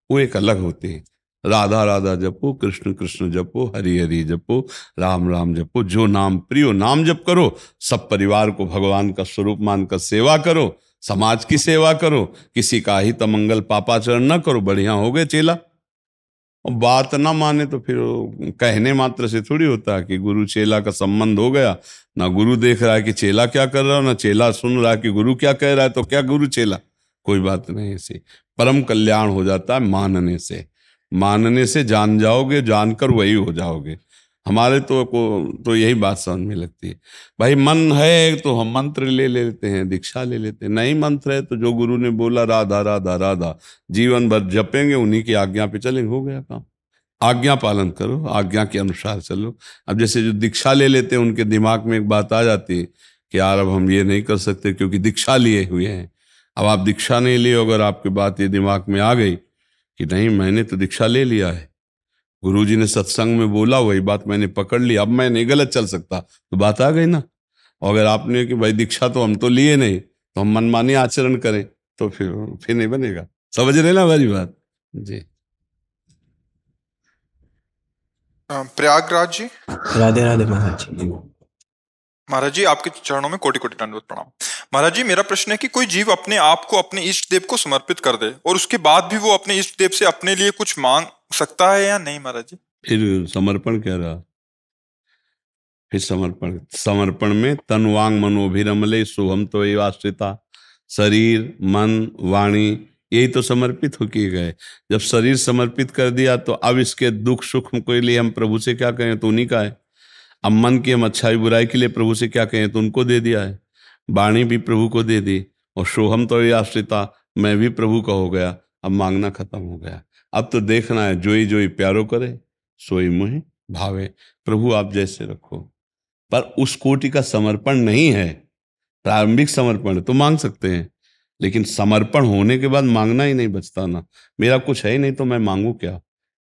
वो एक अलग होती है। राधा राधा जपो, कृष्ण कृष्ण जपो, हरि हरि जपो, राम राम जपो, जो नाम प्रियो नाम जप करो। सब परिवार को भगवान का स्वरूप मानकर सेवा करो, समाज की सेवा करो, किसी का हित मंगल पापाचरण न करो। बढ़िया हो गए चेला। और बात ना माने तो फिर वो कहने मात्र से थोड़ी होता है कि गुरु चेला का संबंध हो गया। ना गुरु देख रहा है कि चेला क्या कर रहा है, ना चेला सुन रहा है कि गुरु क्या कह रहा है, तो क्या गुरु चेला, कोई बात नहीं। ऐसे परम कल्याण हो जाता है मानने से। मानने से जान जाओगे, जानकर वही हो जाओगे। हमारे तो यही बात समझ में लगती है। भाई मन है तो हम मंत्र ले लेते हैं, दीक्षा ले लेते हैं। नहीं मंत्र है तो जो गुरु ने बोला राधा राधा राधा जीवन भर जपेंगे, उन्हीं की आज्ञा पे चलेंगे, हो गया काम। आज्ञा पालन करो, आज्ञा के अनुसार चलो। अब जैसे जो दीक्षा ले लेते हैं उनके दिमाग में एक बात आ जाती है कि यार अब हम ये नहीं कर सकते क्योंकि दीक्षा लिए हुए हैं। अब आप दीक्षा नहीं लिए, अगर आपकी बात ये दिमाग में आ गई कि नहीं मैंने तो दीक्षा ले लिया है, गुरुजी ने सत्संग में बोला वही बात मैंने पकड़ ली, अब मैं नहीं गलत चल सकता, तो बात आ गई ना। और अगर आपने कि भाई दीक्षा तो हम तो लिए नहीं, तो हम मनमानी आचरण करें, तो फिर नहीं बनेगा। समझ रहे ना हमारी बात जी। प्रयागराज जी। राधे राधे महाराज जी। महाराज जी आपके चरणों में कोटि कोटि दंडवत प्रणाम। महाराज जी मेरा प्रश्न है कि कोई जीव अपने आप को अपने इष्ट देव को समर्पित कर दे और उसके बाद भी वो अपने इष्ट देव से अपने लिए कुछ मांग सकता है या नहीं महाराज जी? फिर समर्पण क्या रहा? फिर समर्पण में तन वांग मनोभिरमले सोहम तो एवाश्रिता, शरीर मन वाणी यही तो समर्पित हो किए गए। जब शरीर समर्पित कर दिया तो अब इसके दुख सुख के लिए हम प्रभु से क्या कहें, तो उन्हीं का है। अब मन की हम अच्छाई बुराई के लिए प्रभु से क्या कहें, तो उनको दे दिया है। वाणी भी प्रभु को दे दी, और सोहम तो आश्रिता मैं भी प्रभु का हो गया। अब मांगना खत्म हो गया। अब तो देखना है जोई जोई प्यारो करे सोई मुहे भावे। प्रभु आप जैसे रखो, पर उस कोटि का समर्पण नहीं है। प्रारंभिक समर्पण तो मांग सकते हैं, लेकिन समर्पण होने के बाद मांगना ही नहीं बचता ना। मेरा कुछ है ही नहीं तो मैं मांगू क्या?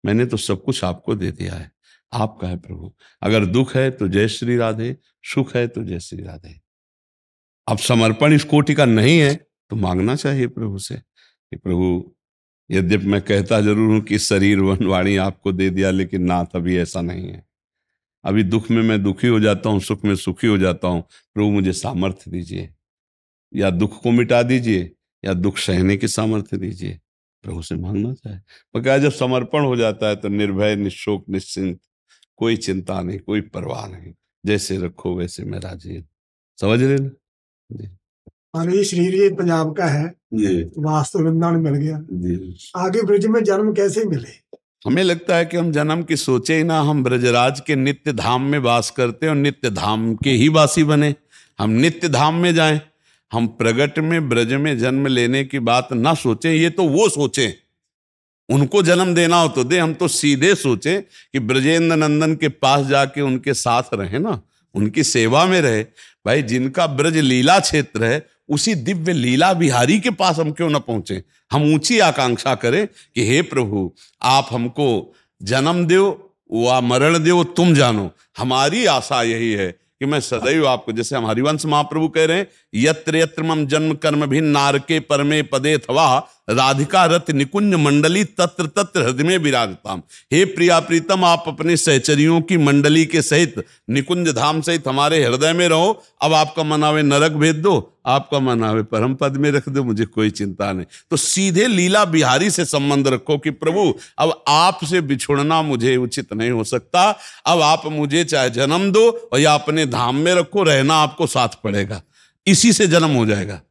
मैंने तो सब कुछ आपको दे दिया है, आपका है प्रभु। अगर दुख है तो जय श्री राधे, सुख है तो जय श्री राधे। अब समर्पण इस कोटि का नहीं है तो मांगना चाहिए प्रभु से कि प्रभु यद्यपि मैं कहता जरूर हूं कि शरीर वन वाणी आपको दे दिया, लेकिन नाथ अभी ऐसा नहीं है। अभी दुख में मैं दुखी हो जाता हूँ, सुख में सुखी हो जाता हूँ। प्रभु मुझे सामर्थ्य दीजिए, या दुख को मिटा दीजिए या दुख सहने की सामर्थ्य दीजिए। प्रभु से मांगना चाहिए। पर क्या जब समर्पण हो जाता है तो निर्भय निशोक निश्चिंत, कोई चिंता नहीं, कोई परवाह नहीं, जैसे रखो वैसे मैं राजी। समझ रहे ना जी? और ये शरीर ये पंजाब का है जी, वास्तु वृंदावन मिल गया जी। आगे ब्रज में जन्म कैसे मिले? हमें लगता है कि हम जन्म की सोचे ही ना, हम ब्रजराज के नित्य धाम में वास करते हैं और नित्य धाम के ही वासी बने। हम नित्य धाम में जाएं, हम प्रगट में ब्रज में जन्म लेने की बात ना सोचें। ये तो वो सोचें, उनको जन्म देना हो तो दे। हम तो सीधे सोचें कि ब्रजेंद्र नंदन के पास जाके उनके साथ रहे ना, उनकी सेवा में रहे। भाई जिनका ब्रज लीला क्षेत्र है, उसी दिव्य लीला बिहारी के पास हम क्यों ना पहुंचे? हम ऊंची आकांक्षा करें कि हे प्रभु आप हमको जन्म दो व मरण दो, तुम जानो। हमारी आशा यही है कि मैं सदैव आपको, जैसे हम हरिवंश महाप्रभु कह रहे हैं, यत्र यत्र मम जन्म कर्म भिन्न नारके परमे पदे थवा राधिका रत निकुंज मंडली तत्र तत्र हृदय में विराजताम। हे प्रिया प्रीतम आप अपने सहचरियों की मंडली के सहित निकुंज धाम सहित हमारे हृदय में रहो। अब आपका मन आवे नरक भेज दो, आपका मन आवे परम पद में रख दो, मुझे कोई चिंता नहीं। तो सीधे लीला बिहारी से संबंध रखो कि प्रभु अब आपसे बिछुड़ना मुझे उचित नहीं हो सकता। अब आप मुझे चाहे जन्म दो और या अपने धाम में रखो, रहना आपको साथ पड़ेगा। इसी से जन्म हो जाएगा।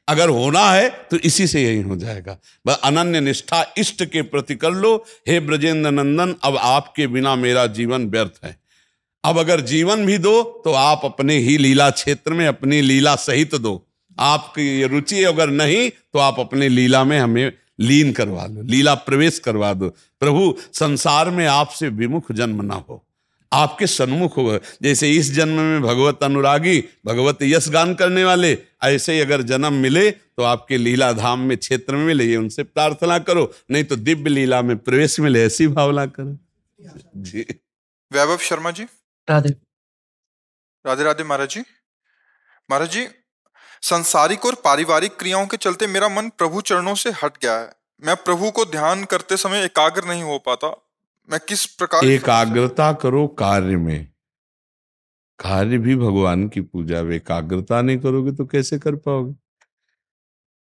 अगर होना है तो इसी से यही हो जाएगा। बस अनन्य निष्ठा इष्ट के प्रति कर लो। हे ब्रजेंद्र नंदन अब आपके बिना मेरा जीवन व्यर्थ है। अब अगर जीवन भी दो तो आप अपने ही लीला क्षेत्र में अपनी लीला सहित दो। आपकी रुचि अगर नहीं तो आप अपने लीला में हमें लीन करवा लो, लीला प्रवेश करवा दो। प्रभु संसार में आपसे विमुख जन्म ना हो, आपके सन्मुख हो। जैसे इस जन्म में भगवत अनुरागी, भगवत यश गान करने वाले, ऐसे ही अगर जन्म मिले तो आपके लीला धाम में क्षेत्र में मिले, उनसे प्रार्थना करो। नहीं तो दिव्य लीला में प्रवेश मिले, ऐसी भावना करो जी। वैभव शर्मा जी। राधे राधे राधे महाराज जी। महाराज जी संसारिक और पारिवारिक क्रियाओं के चलते मेरा मन प्रभु चरणों से हट गया है। मैं प्रभु को ध्यान करते समय एकाग्र नहीं हो पाता। मैं किस प्रकार एकाग्रता करो कार्य में। कार्य भी भगवान की पूजा में एकाग्रता नहीं करोगे तो कैसे कर पाओगे?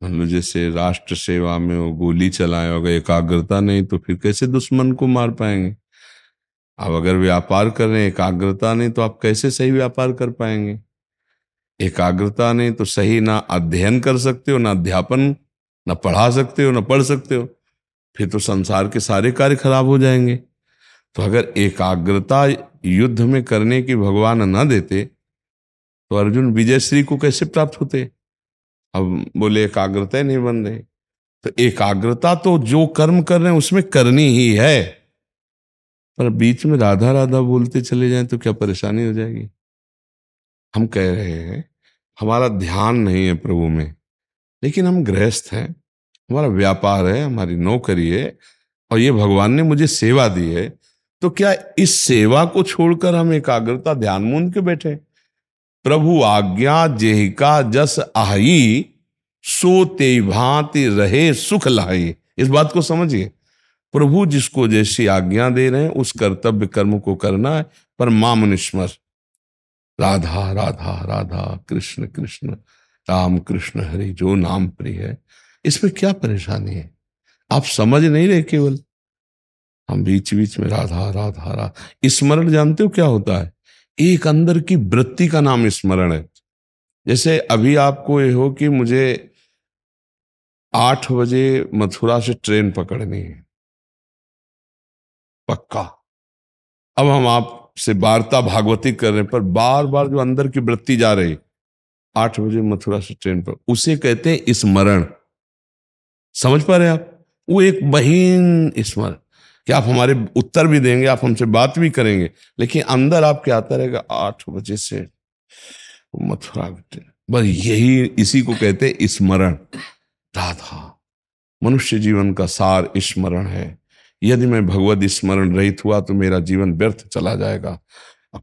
मान लो जैसे राष्ट्र सेवा में वो गोली चलाए, अगर एकाग्रता नहीं तो फिर कैसे दुश्मन को मार पाएंगे। अब अगर व्यापार कर रहे हैं, एकाग्रता नहीं तो आप कैसे सही व्यापार कर पाएंगे। एकाग्रता नहीं तो सही ना अध्ययन कर सकते हो, ना अध्यापन, ना पढ़ा सकते हो, ना पढ़ सकते हो। फिर तो संसार के सारे कार्य खराब हो जाएंगे। तो अगर एकाग्रता युद्ध में करने की भगवान न देते तो अर्जुन विजयश्री को कैसे प्राप्त होते। अब बोले एकाग्रता ही नहीं बन रही। तो एकाग्रता तो जो कर्म कर रहे हैं उसमें करनी ही है, पर बीच में राधा राधा बोलते चले जाएं तो क्या परेशानी हो जाएगी। हम कह रहे हैं हमारा ध्यान नहीं है प्रभु में, लेकिन हम गृहस्थ हैं, हमारा व्यापार है, हमारी नौकरी है, और ये भगवान ने मुझे सेवा दी है, तो क्या इस सेवा को छोड़कर हम एकाग्रता ध्यान मूंद के बैठे। प्रभु आज्ञा जेहिका जस आही, सो ते भांति रहे सुख लाई। इस बात को समझिए, प्रभु जिसको जैसी आज्ञा दे रहे हैं उस कर्तव्य कर्म को करना है, पर माम निस्मर। राधा राधा राधा कृष्ण कृष्ण राम कृष्ण हरि, जो नाम प्रिय है। इसमें क्या परेशानी है, आप समझ नहीं रहे। केवल हम बीच बीच में राधा राधा राधा स्मरण, जानते हो क्या होता है, एक अंदर की वृत्ति का नाम स्मरण है। जैसे अभी आपको ये हो कि मुझे 8 बजे मथुरा से ट्रेन पकड़नी है, पक्का। अब हम आपसे वार्ता भागवती कर रहे हैं, पर बार बार जो अंदर की वृत्ति जा रही, 8 बजे मथुरा से ट्रेन पर, उसे कहते हैं स्मरण। समझ पा रहे हैं आप, वो एक बहीन स्मरण कि आप हमारे उत्तर भी देंगे, आप हमसे बात भी करेंगे, लेकिन अंदर आपके आता रहेगा 8 बजे से मथुरा। बस यही, इसी को कहते हैं स्मरण। राधा, मनुष्य जीवन का सार स्मरण है। यदि मैं भगवत स्मरण रहित हुआ तो मेरा जीवन व्यर्थ चला जाएगा।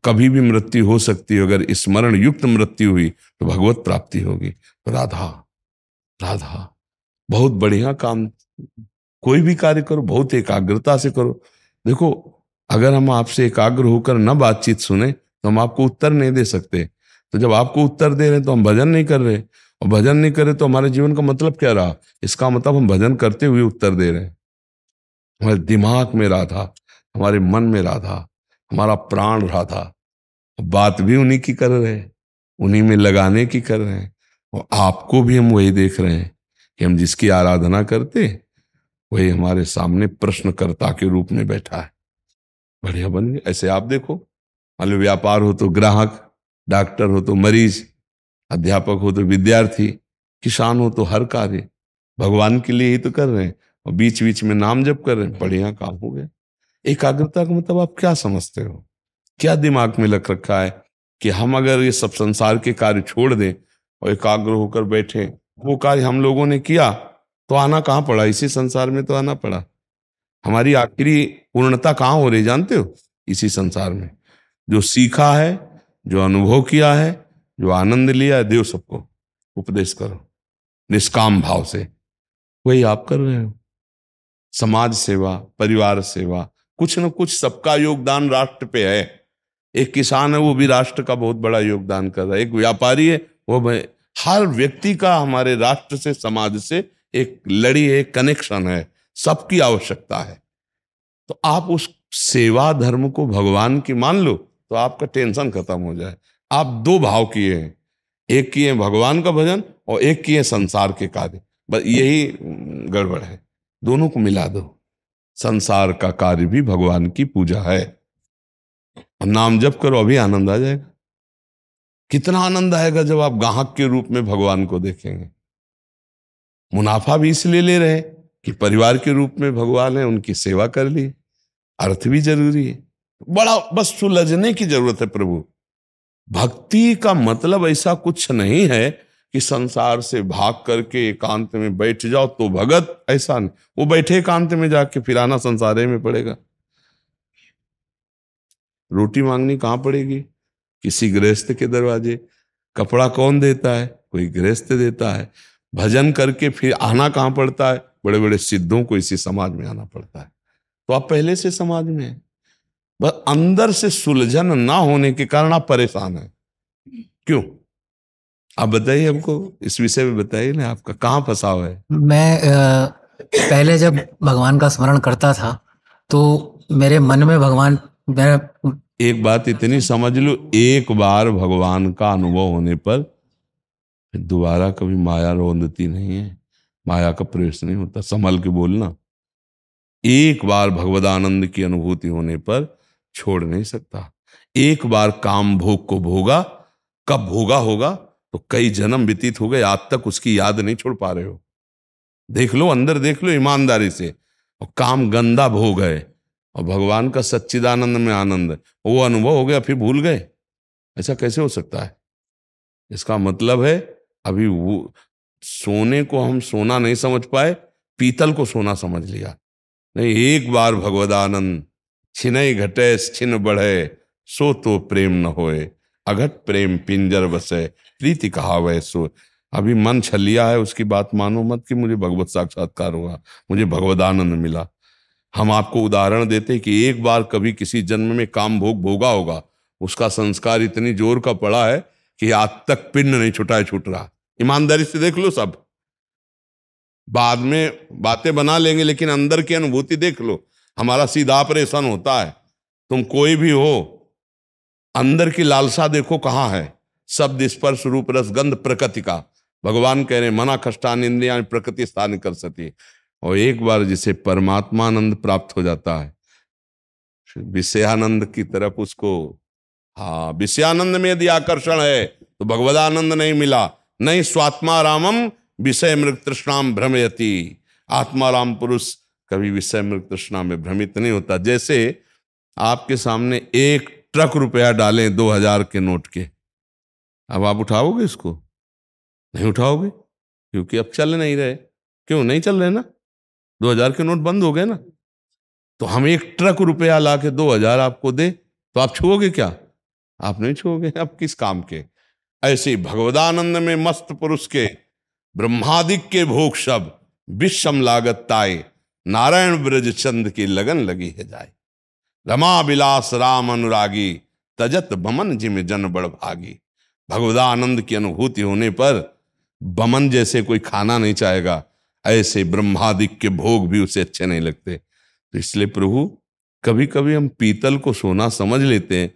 कभी भी मृत्यु हो सकती है, अगर स्मरण युक्त मृत्यु हुई तो भगवत प्राप्ति होगी। तो राधा राधा, बहुत बढ़िया काम, कोई भी कार्य करो बहुत एकाग्रता से करो। देखो, अगर हम आपसे एकाग्र होकर न बातचीत सुने तो हम आपको उत्तर नहीं दे सकते। तो जब आपको उत्तर दे रहे हैं तो हम भजन नहीं कर रहे, और भजन नहीं कर रहे तो हमारे जीवन का मतलब क्या रहा। इसका मतलब हम भजन करते हुए उत्तर दे रहे हैं। हमारे दिमाग में राधा, हमारे मन में राधा, हमारा प्राण राधा, बात भी उन्हीं की कर रहे हैं, उन्हीं में लगाने की कर रहे हैं। और आपको भी हम वही देख रहे हैं कि हम जिसकी आराधना करते वही हमारे सामने प्रश्नकर्ता के रूप में बैठा है। बढ़िया बन गए। ऐसे आप देखो, मान लो व्यापार हो तो ग्राहक, डॉक्टर हो तो मरीज, अध्यापक हो तो विद्यार्थी, किसान हो तो हर कार्य भगवान के लिए ही तो कर रहे हैं, और बीच बीच में नाम जप कर रहे हैं। बढ़िया काम हो गया। एकाग्रता का मतलब आप क्या समझते हो, क्या दिमाग में लग रखा है कि हम अगर ये सब संसार के कार्य छोड़ दें और एकाग्र होकर बैठे, वो कार्य हम लोगों ने किया तो आना कहाँ पड़ा, इसी संसार में तो आना पड़ा। हमारी आखिरी पूर्णता कहाँ हो रही जानते हो, इसी संसार में। जो सीखा है, जो अनुभव किया है, जो आनंद लिया है, देव सबको उपदेश करो निष्काम भाव से, वही आप कर रहे हो। समाज सेवा, परिवार सेवा, कुछ न कुछ सबका योगदान राष्ट्र पे है। एक किसान है, वो भी राष्ट्र का बहुत बड़ा योगदान कर रहा है। एक व्यापारी है, वो हर व्यक्ति का हमारे राष्ट्र से, समाज से एक लड़ी है, कनेक्शन है, सबकी आवश्यकता है। तो आप उस सेवा धर्म को भगवान की मान लो तो आपका टेंशन खत्म हो जाए। आप 2 भाव किए हैं, एक किए भगवान का भजन और एक किए संसार के कार्य, बस यही गड़बड़ है। दोनों को मिला दो, संसार का कार्य भी भगवान की पूजा है। नाम जप करो, अभी आनंद आ जाएगा। कितना आनंद आएगा जब आप ग्राहक के रूप में भगवान को देखेंगे। मुनाफा भी इसलिए ले रहे कि परिवार के रूप में भगवान है, उनकी सेवा कर ली। अर्थ भी जरूरी है, बड़ा बस सुलझने की जरूरत है। प्रभु भक्ति का मतलब ऐसा कुछ नहीं है कि संसार से भाग करके एकांत में बैठ जाओ तो भगत, ऐसा नहीं। वो बैठे एकांत में जाके फिर आना संसार में पड़ेगा। रोटी मांगनी कहाँ पड़ेगी, किसी गृहस्थ के दरवाजे। कपड़ा कौन देता है, कोई गृहस्थ देता है। भजन करके फिर आना कहाँ पड़ता है, बड़े बड़े सिद्धों को इसी समाज में आना पड़ता है। तो आप पहले से समाज में हैं, बस अंदर से सुलझन ना होने के कारण आप परेशान हैं। क्यों? आप बताइए हमको, इस विषय में बताइए ना, आपका कहाँ फंसाव है। मैं पहले जब भगवान का स्मरण करता था तो मेरे मन में भगवान, मैं एक बात इतनी समझ लो, एक बार भगवान का अनुभव होने पर फिर दोबारा कभी माया रोंदती नहीं है, माया का प्रवेश नहीं होता। संभल के बोलना। एक बार भगवदानंद की अनुभूति होने पर छोड़ नहीं सकता। एक बार काम भोग को भोगा, कब भोगा होगा तो कई जन्म व्यतीत हो गए, आज तक उसकी याद नहीं छोड़ पा रहे हो। देख लो, अंदर देख लो ईमानदारी से। और काम गंदा भोग है और भगवान का सच्चिदानंद में आनंद, वो अनुभव हो गया फिर भूल गए, ऐसा कैसे हो सकता है। इसका मतलब है अभी वो सोने को हम सोना नहीं समझ पाए, पीतल को सोना समझ लिया। नहीं, एक बार भगवदानंद छिनई घटे छिन बढ़े, सो तो प्रेम न होए, अघट प्रेम पिंजर बसे, प्रीति कहावै सो। अभी मन छलिया है, उसकी बात मानो मत कि मुझे भगवत साक्षात्कार हुआ, मुझे भगवदानंद मिला। हम आपको उदाहरण देते कि एक बार कभी किसी जन्म में काम भोग भोगा होगा, उसका संस्कार इतनी जोर का पड़ा है कि आज तक पिंड नहीं छूट रहा। ईमानदारी से देख लो सब। बाद में बातें बना लेंगे लेकिन अंदर की अनुभूति देख लो। हमारा सीधा ऑपरेशन होता है, तुम कोई भी हो, अंदर की लालसा देखो कहाँ है। शब्द स्पर्श रूप रस गंध प्रकृति का भगवान कह रहे मना कष्टान इंद्रियां प्रकृति स्थान कर सती। और एक बार जिसे परमात्मानंद प्राप्त हो जाता है, विषयानंद की तरफ उसको, हाँ, विषयानंद में यदि आकर्षण है तो भगवदानंद नहीं मिला। नहीं स्वात्मा रामम विषय मृग तृष्णाम भ्रमयति। आत्माराम पुरुष कभी विषय मृग तृष्णा में भ्रमित नहीं होता। जैसे आपके सामने एक ट्रक रुपया डालें 2000 के नोट के, अब आप उठाओगे इसको? नहीं उठाओगे, क्योंकि अब चल नहीं रहे। क्यों नहीं चल रहे ना? 2000 के नोट बंद हो गए ना। तो हम एक ट्रक रुपया ला के 2000 आपको दे तो आप छुओगे क्या? आप नहीं छुओगे। अब किस काम के? ऐसे ही भगवदानंद में मस्त पुरुष के ब्रह्मादिक के भोग सब विषम लागत ताए, नारायण ब्रज चंद की लगन लगी है जाए। रमा विलास राम अनुरागी, तजत बमन जिम जन बड़ भागी। भगवदानंद की अनुभूति होने पर बमन जैसे कोई खाना नहीं चाहेगा, ऐसे ब्रह्मादिक के भोग भी उसे अच्छे नहीं लगते। तो इसलिए प्रभु, कभी कभी हम पीतल को सोना समझ लेते हैं,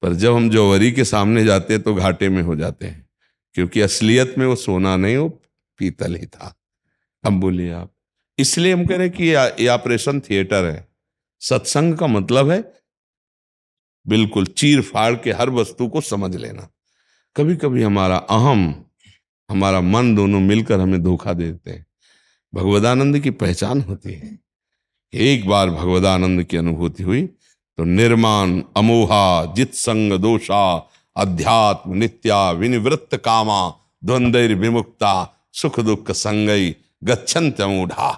पर जब हम जौहरी के सामने जाते हैं तो घाटे में हो जाते हैं, क्योंकि असलियत में वो सोना नहीं, वो पीतल ही था। अब बोलिए आप। इसलिए हम कह रहे हैं कि ये ऑपरेशन थिएटर है। सत्संग का मतलब है बिल्कुल चीर फाड़ के हर वस्तु को समझ लेना। कभी कभी हमारा अहम, हमारा मन दोनों मिलकर हमें धोखा देते हैं। भगवदानंद की पहचान होती है। एक बार भगवदानंद की अनुभूति हुई तो निर्माण अमोहा जित संग दोषा अध्यात्म नित्या विनिवृत्त कामा द्वंद्वैर विमुक्ता सुख दुख संगई गच्छन्त अमूढ़ा।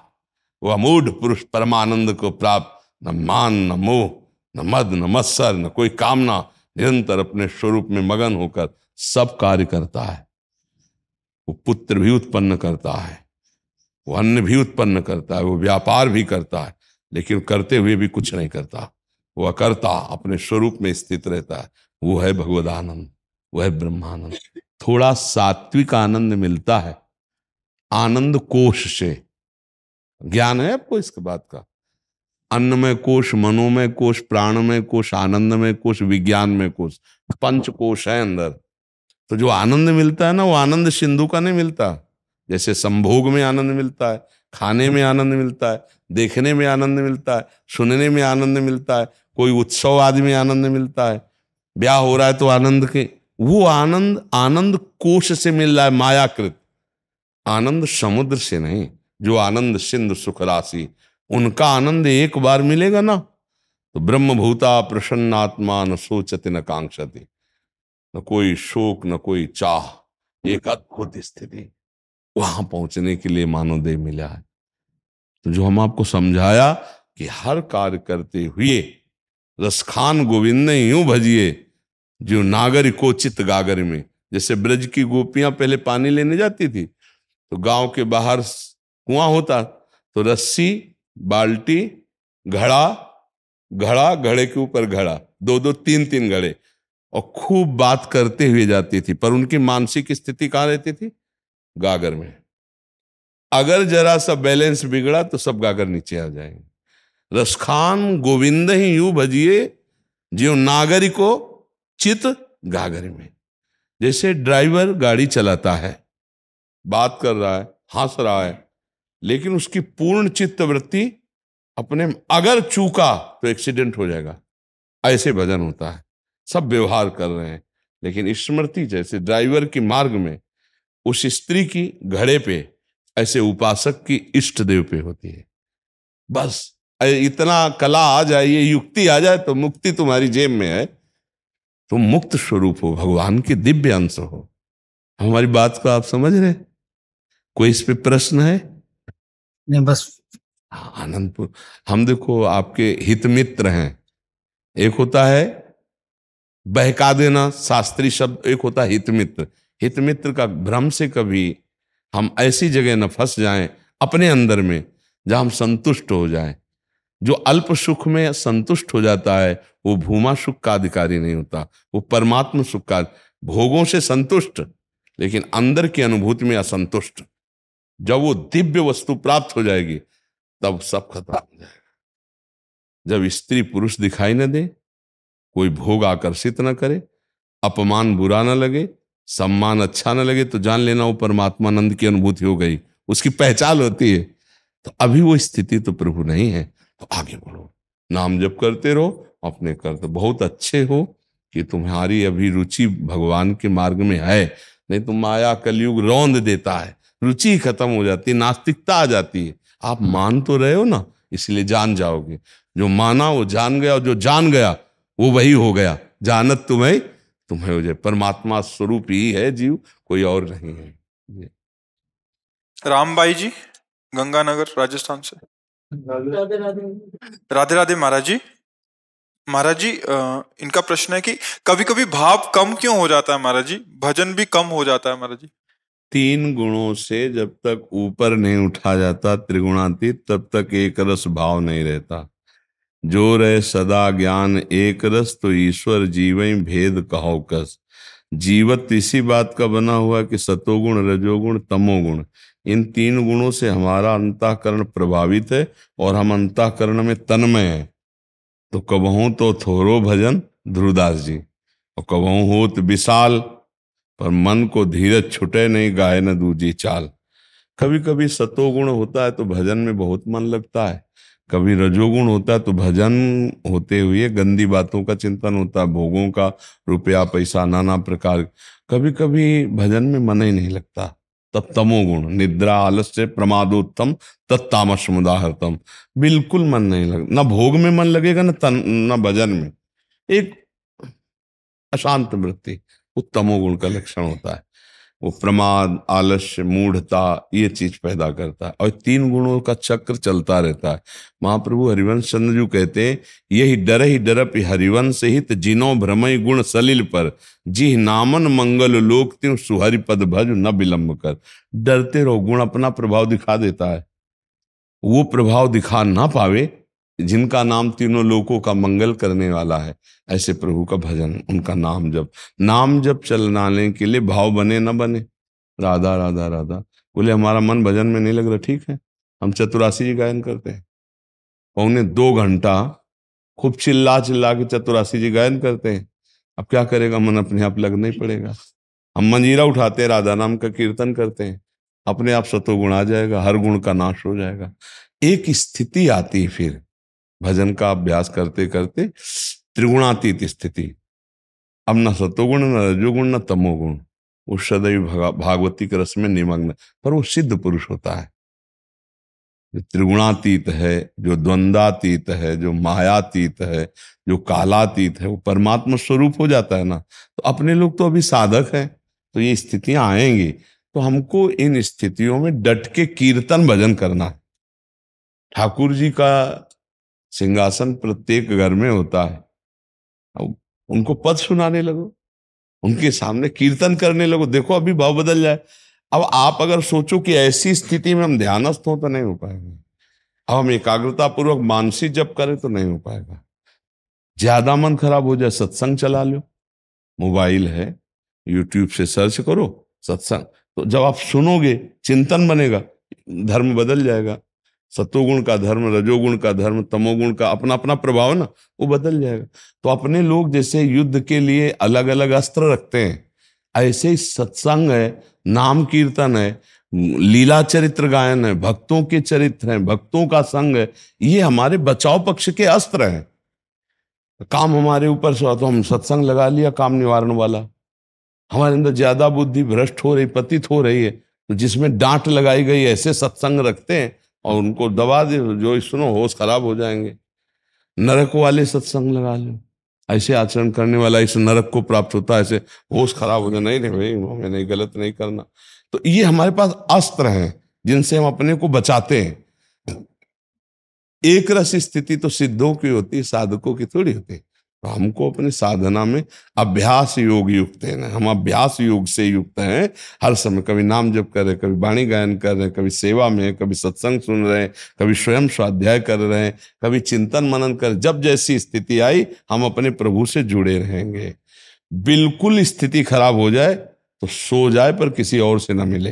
वह अमूढ़ पुरुष परमानंद को प्राप्त, न मान न मोह न मद न मत्सर न कोई कामना, निरंतर अपने स्वरूप में मगन होकर सब कार्य करता है। वो पुत्र भी उत्पन्न करता है, वो अन्न भी उत्पन्न करता है, वो व्यापार भी करता है, लेकिन करते हुए भी कुछ नहीं करता। वो अकर्ता अपने स्वरूप में स्थित रहता है। वो है भगवदानंद, वो है ब्रह्मानंद। थोड़ा सात्विक आनंद मिलता है आनंद कोश से। ज्ञान है आपको इसके बात का? अन्नमय कोश, मनोमय कोश, प्राणमय कोश, आनंदमय कोश, विज्ञान में कोश, 5 कोश है अंदर। तो जो आनंद मिलता है ना, वो आनंद सिंधु का नहीं मिलता। जैसे संभोग में आनंद मिलता है, खाने में आनंद मिलता है, देखने में आनंद मिलता है, सुनने में आनंद मिलता है, कोई उत्सव आदि में आनंद मिलता है, ब्याह हो रहा है तो आनंद के, वो आनंद आनंद कोश से मिल रहा है, मायाकृत आनंद, समुद्र से नहीं। जो आनंद सिंधु सुख राशि, उनका आनंद एक बार मिलेगा ना तो ब्रह्मभूता प्रसन्नात्मा न सोचति न कांक्षति। न कोई शोक न कोई चाह, एक अद्भुत स्थिति। वहां पहुंचने के लिए मानव देह मिला है। तो जो हम आपको समझाया कि हर कार्य करते हुए रसखान गोविंद ने यूं भजिए जो नागर को चित गागर में। जैसे ब्रज की गोपियां पहले पानी लेने जाती थी तो गांव के बाहर कुआं होता, तो रस्सी, बाल्टी, घड़ा, घड़े के ऊपर घड़ा, 2-2, 3-3 घड़े, और खूब बात करते हुए जाती थी, पर उनकी मानसिक स्थिति कहाँ रहती थी? गागर में। अगर जरा सा बैलेंस बिगड़ा तो सब गागर नीचे आ जाएंगे। रसखान गोविंद ही यूं भजिए ज्यों नागरिको चित गागर में। जैसे ड्राइवर गाड़ी चलाता है, बात कर रहा है, हंस रहा है, लेकिन उसकी पूर्ण चित्त वृत्ति अपने, अगर चूका तो एक्सीडेंट हो जाएगा, ऐसे भजन होता है। सब व्यवहार कर रहे हैं, लेकिन स्मृति जैसे ड्राइवर की मार्ग में उस स्त्री की घड़े पे, ऐसे उपासक की इष्ट देव पे होती है। बस इतना कला आ जाए, ये युक्ति आ जाए तो मुक्ति तुम्हारी जेब में है। तुम मुक्त स्वरूप हो, भगवान के दिव्य अंश हो। हमारी बात को आप समझ रहे? कोई इस पे प्रश्न है? नहीं, बस आनंदपुर हम देखो आपके हित मित्र हैं। एक होता है बहका देना शास्त्रीय शब्द, एक होता है हित मित्र। हित मित्र का भ्रम से कभी हम ऐसी जगह न फंस जाएं अपने अंदर में जहां हम संतुष्ट हो जाएं। जो अल्प सुख में संतुष्ट हो जाता है वो भूमा सुख का अधिकारी नहीं होता, वो परमात्मा सुख का, भोगों से संतुष्ट लेकिन अंदर की अनुभूति में असंतुष्ट। जब वो दिव्य वस्तु प्राप्त हो जाएगी तब सब खत्म हो जाएगा। जब स्त्री पुरुष दिखाई न दे, कोई भोग आकर्षित न करे, अपमान बुरा न लगे, सम्मान अच्छा न लगे, तो जान लेना वो परमात्मानंद की अनुभूति हो गई, उसकी पहचान होती है। तो अभी वो स्थिति तो प्रभु नहीं है, तो आगे बढ़ो, नाम जप करते रहो, अपने करते। बहुत अच्छे हो कि तुम्हारी अभी रुचि भगवान के मार्ग में है, नहीं तो माया कलयुग रौंद देता है, रुचि खत्म हो जाती है, नास्तिकता आ जाती है। आप मान तो रहे हो ना, इसलिए जान जाओगे। जो माना वो जान गया, और जो जान गया वो वही हो गया। जानत तुम्हें तुम्हें हो जाए, परमात्मा स्वरूप ही है जीव, कोई और नहीं है। रामबाई जी गंगानगर राजस्थान से। राधे राधे। राधे राधे महाराज जी। महाराज जी इनका प्रश्न है कि कभी कभी भाव कम क्यों हो जाता है महाराज जी, भजन भी कम हो जाता है महाराज जी। 3 गुणों से जब तक ऊपर नहीं उठा जाता त्रिगुणातीत, तब तक एक रस भाव नहीं रहता। जो रहे सदा ज्ञान एक रस, तो ईश्वर जीवई भेद कहो कस। जीवत इसी बात का बना हुआ कि सतोगुण रजोगुण तमोगुण, इन 3 गुणों से हमारा अंतःकरण प्रभावित है और हम अंतःकरण में तन्मय हैं। तो कबहू तो थोरो भजन ध्रुवदास जी, और कबहू होत विशाल, पर मन को धीरज छुटे नहीं, गाए न दूजी चाल। कभी कभी सतोगुण होता है तो भजन में बहुत मन लगता है, कभी रजोगुण होता है तो भजन होते हुए गंदी बातों का चिंतन होता है, भोगों का, रुपया पैसा नाना प्रकार। कभी कभी भजन में मन ही नहीं लगता, तब तमोगुण, निद्रा आलस्य प्रमादोत्तम तत्तामस मुदाहरतम, बिल्कुल मन नहीं लग, ना भोग में मन लगेगा ना भजन में, एक अशांत वृत्ति, वो तमोगुण का लक्षण होता है। वो प्रमाद, आलस्य, मूढ़ता, ये चीज पैदा करता है, और 3 गुणों का चक्र चलता रहता है। महाप्रभु हरिवंश चंद्र जी कहते हैं, यही डरप हरिवंश हित जिनो भ्रमय गुण सलिल पर, जी नामन मंगल लोक त्यों सुहरि पद भज न विलंब कर। डरते रहो, गुण अपना प्रभाव दिखा देता है। वो प्रभाव दिखा ना पावे जिनका नाम तीनों लोकों का मंगल करने वाला है, ऐसे प्रभु का भजन, उनका नाम जप चलनाने के लिए भाव बने न बने। राधा राधा राधा बोले, हमारा मन भजन में नहीं लग रहा, ठीक है, हम चतुरासी जी गायन करते हैं, 1.25 घंटा खूब चिल्ला चिल्ला के चतुरासी जी गायन करते हैं। अब क्या करेगा, मन अपने आप लगना ही पड़ेगा। हम मंजीरा उठाते हैं, राधा नाम का कीर्तन करते हैं, अपने आप सतोगुण आ जाएगा, हर गुण का नाश हो जाएगा। एक स्थिति आती है फिर भजन का अभ्यास करते करते, त्रिगुणातीत स्थिति। अब न सतोगुण न रजोगुण न तमोगुण, वो सदैव भागवती के रस में निमग्न, पर वो सिद्ध पुरुष होता है, जो त्रिगुणातीत है, जो द्वंद्वातीत है, जो मायातीत है, जो कालातीत है, वो परमात्मा स्वरूप हो जाता है ना। तो अपने लोग तो अभी साधक हैं, तो ये स्थितियां आएंगी, तो हमको इन स्थितियों में डट के कीर्तन भजन करना है। ठाकुर जी का सिंहासन प्रत्येक घर में होता है, अब उनको पद सुनाने लगो, उनके सामने कीर्तन करने लगो, देखो अभी भाव बदल जाए। अब आप अगर सोचो कि ऐसी स्थिति में हम ध्यानस्थ हो तो नहीं हो पाएगा। अब हम एकाग्रता पूर्वक मानसिक जप करें तो नहीं हो पाएगा। ज्यादा मन खराब हो जाए, सत्संग चला लो, मोबाइल है, यूट्यूब से सर्च करो सत्संग, तो जब आप सुनोगे चिंतन बनेगा, धर्म बदल जाएगा। सतोगुण का धर्म, रजोगुण का धर्म, तमोगुण का अपना अपना प्रभाव ना, वो बदल जाएगा। तो अपने लोग जैसे युद्ध के लिए अलग अलग अस्त्र रखते हैं, ऐसे ही सत्संग है, नाम कीर्तन है, लीला चरित्र गायन है, भक्तों के चरित्र हैं, भक्तों का संग है, ये हमारे बचाव पक्ष के अस्त्र हैं। काम हमारे ऊपर से तो हम सत्संग लगा लिया काम निवारण वाला, हमारे अंदर ज्यादा बुद्धि भ्रष्ट हो रही, पतित हो रही है, तो जिसमें डांट लगाई गई ऐसे सत्संग रखते हैं और उनको दबा दे, जो सुनो होश खराब हो जाएंगे। नरक वाले सत्संग लगा लो, ऐसे आचरण करने वाला इस नरक को प्राप्त होता है, ऐसे होश खराब हो जाए, नहीं नहीं भाई हमें नहीं, गलत नहीं करना। तो ये हमारे पास अस्त्र हैं जिनसे हम अपने को बचाते हैं। एक रस स्थिति तो सिद्धों की होती है, साधकों की थोड़ी होती है। तो हमको अपने साधना में अभ्यास योग युक्त है ना, हम अभ्यास योग से युक्त हैं। हर समय कभी नाम जप कर रहे, कभी वाणी गायन कर रहे, कभी सेवा में, कभी सत्संग सुन रहे हैं, कभी स्वयं स्वाध्याय कर रहे हैं, कभी चिंतन मनन कर, जब जैसी स्थिति आई हम अपने प्रभु से जुड़े रहेंगे। बिल्कुल स्थिति खराब हो जाए तो सो जाए पर किसी और से ना मिले।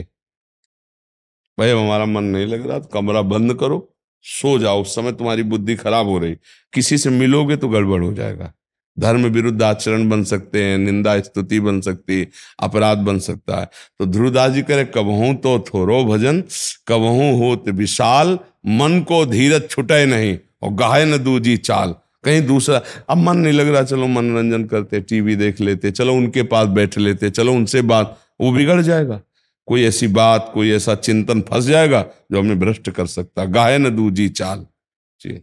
भाई हमारा मन नहीं लग रहा तो कमरा बंद करो, सो जाओ। उस समय तुम्हारी बुद्धि खराब हो रही, किसी से मिलोगे तो गड़बड़ हो जाएगा। धर्म विरुद्ध आचरण बन सकते हैं, निंदा स्तुति बन सकती है, अपराध बन सकता है। तो ध्रुवदास जी करे, कबहू तो थोरो भजन, कबहू होत विशाल, मन को धीरज छुटे नहीं और गाहे न दूजी चाल। कहीं दूसरा अब मन नहीं लग रहा, चलो मनोरंजन करते, टीवी देख लेते, चलो उनके पास बैठ लेते, चलो उनसे बात, वो बिगड़ जाएगा। कोई ऐसी बात, कोई ऐसा चिंतन फंस जाएगा जो हमें भ्रष्ट कर सकता। गाहे न दूजी चाल जी।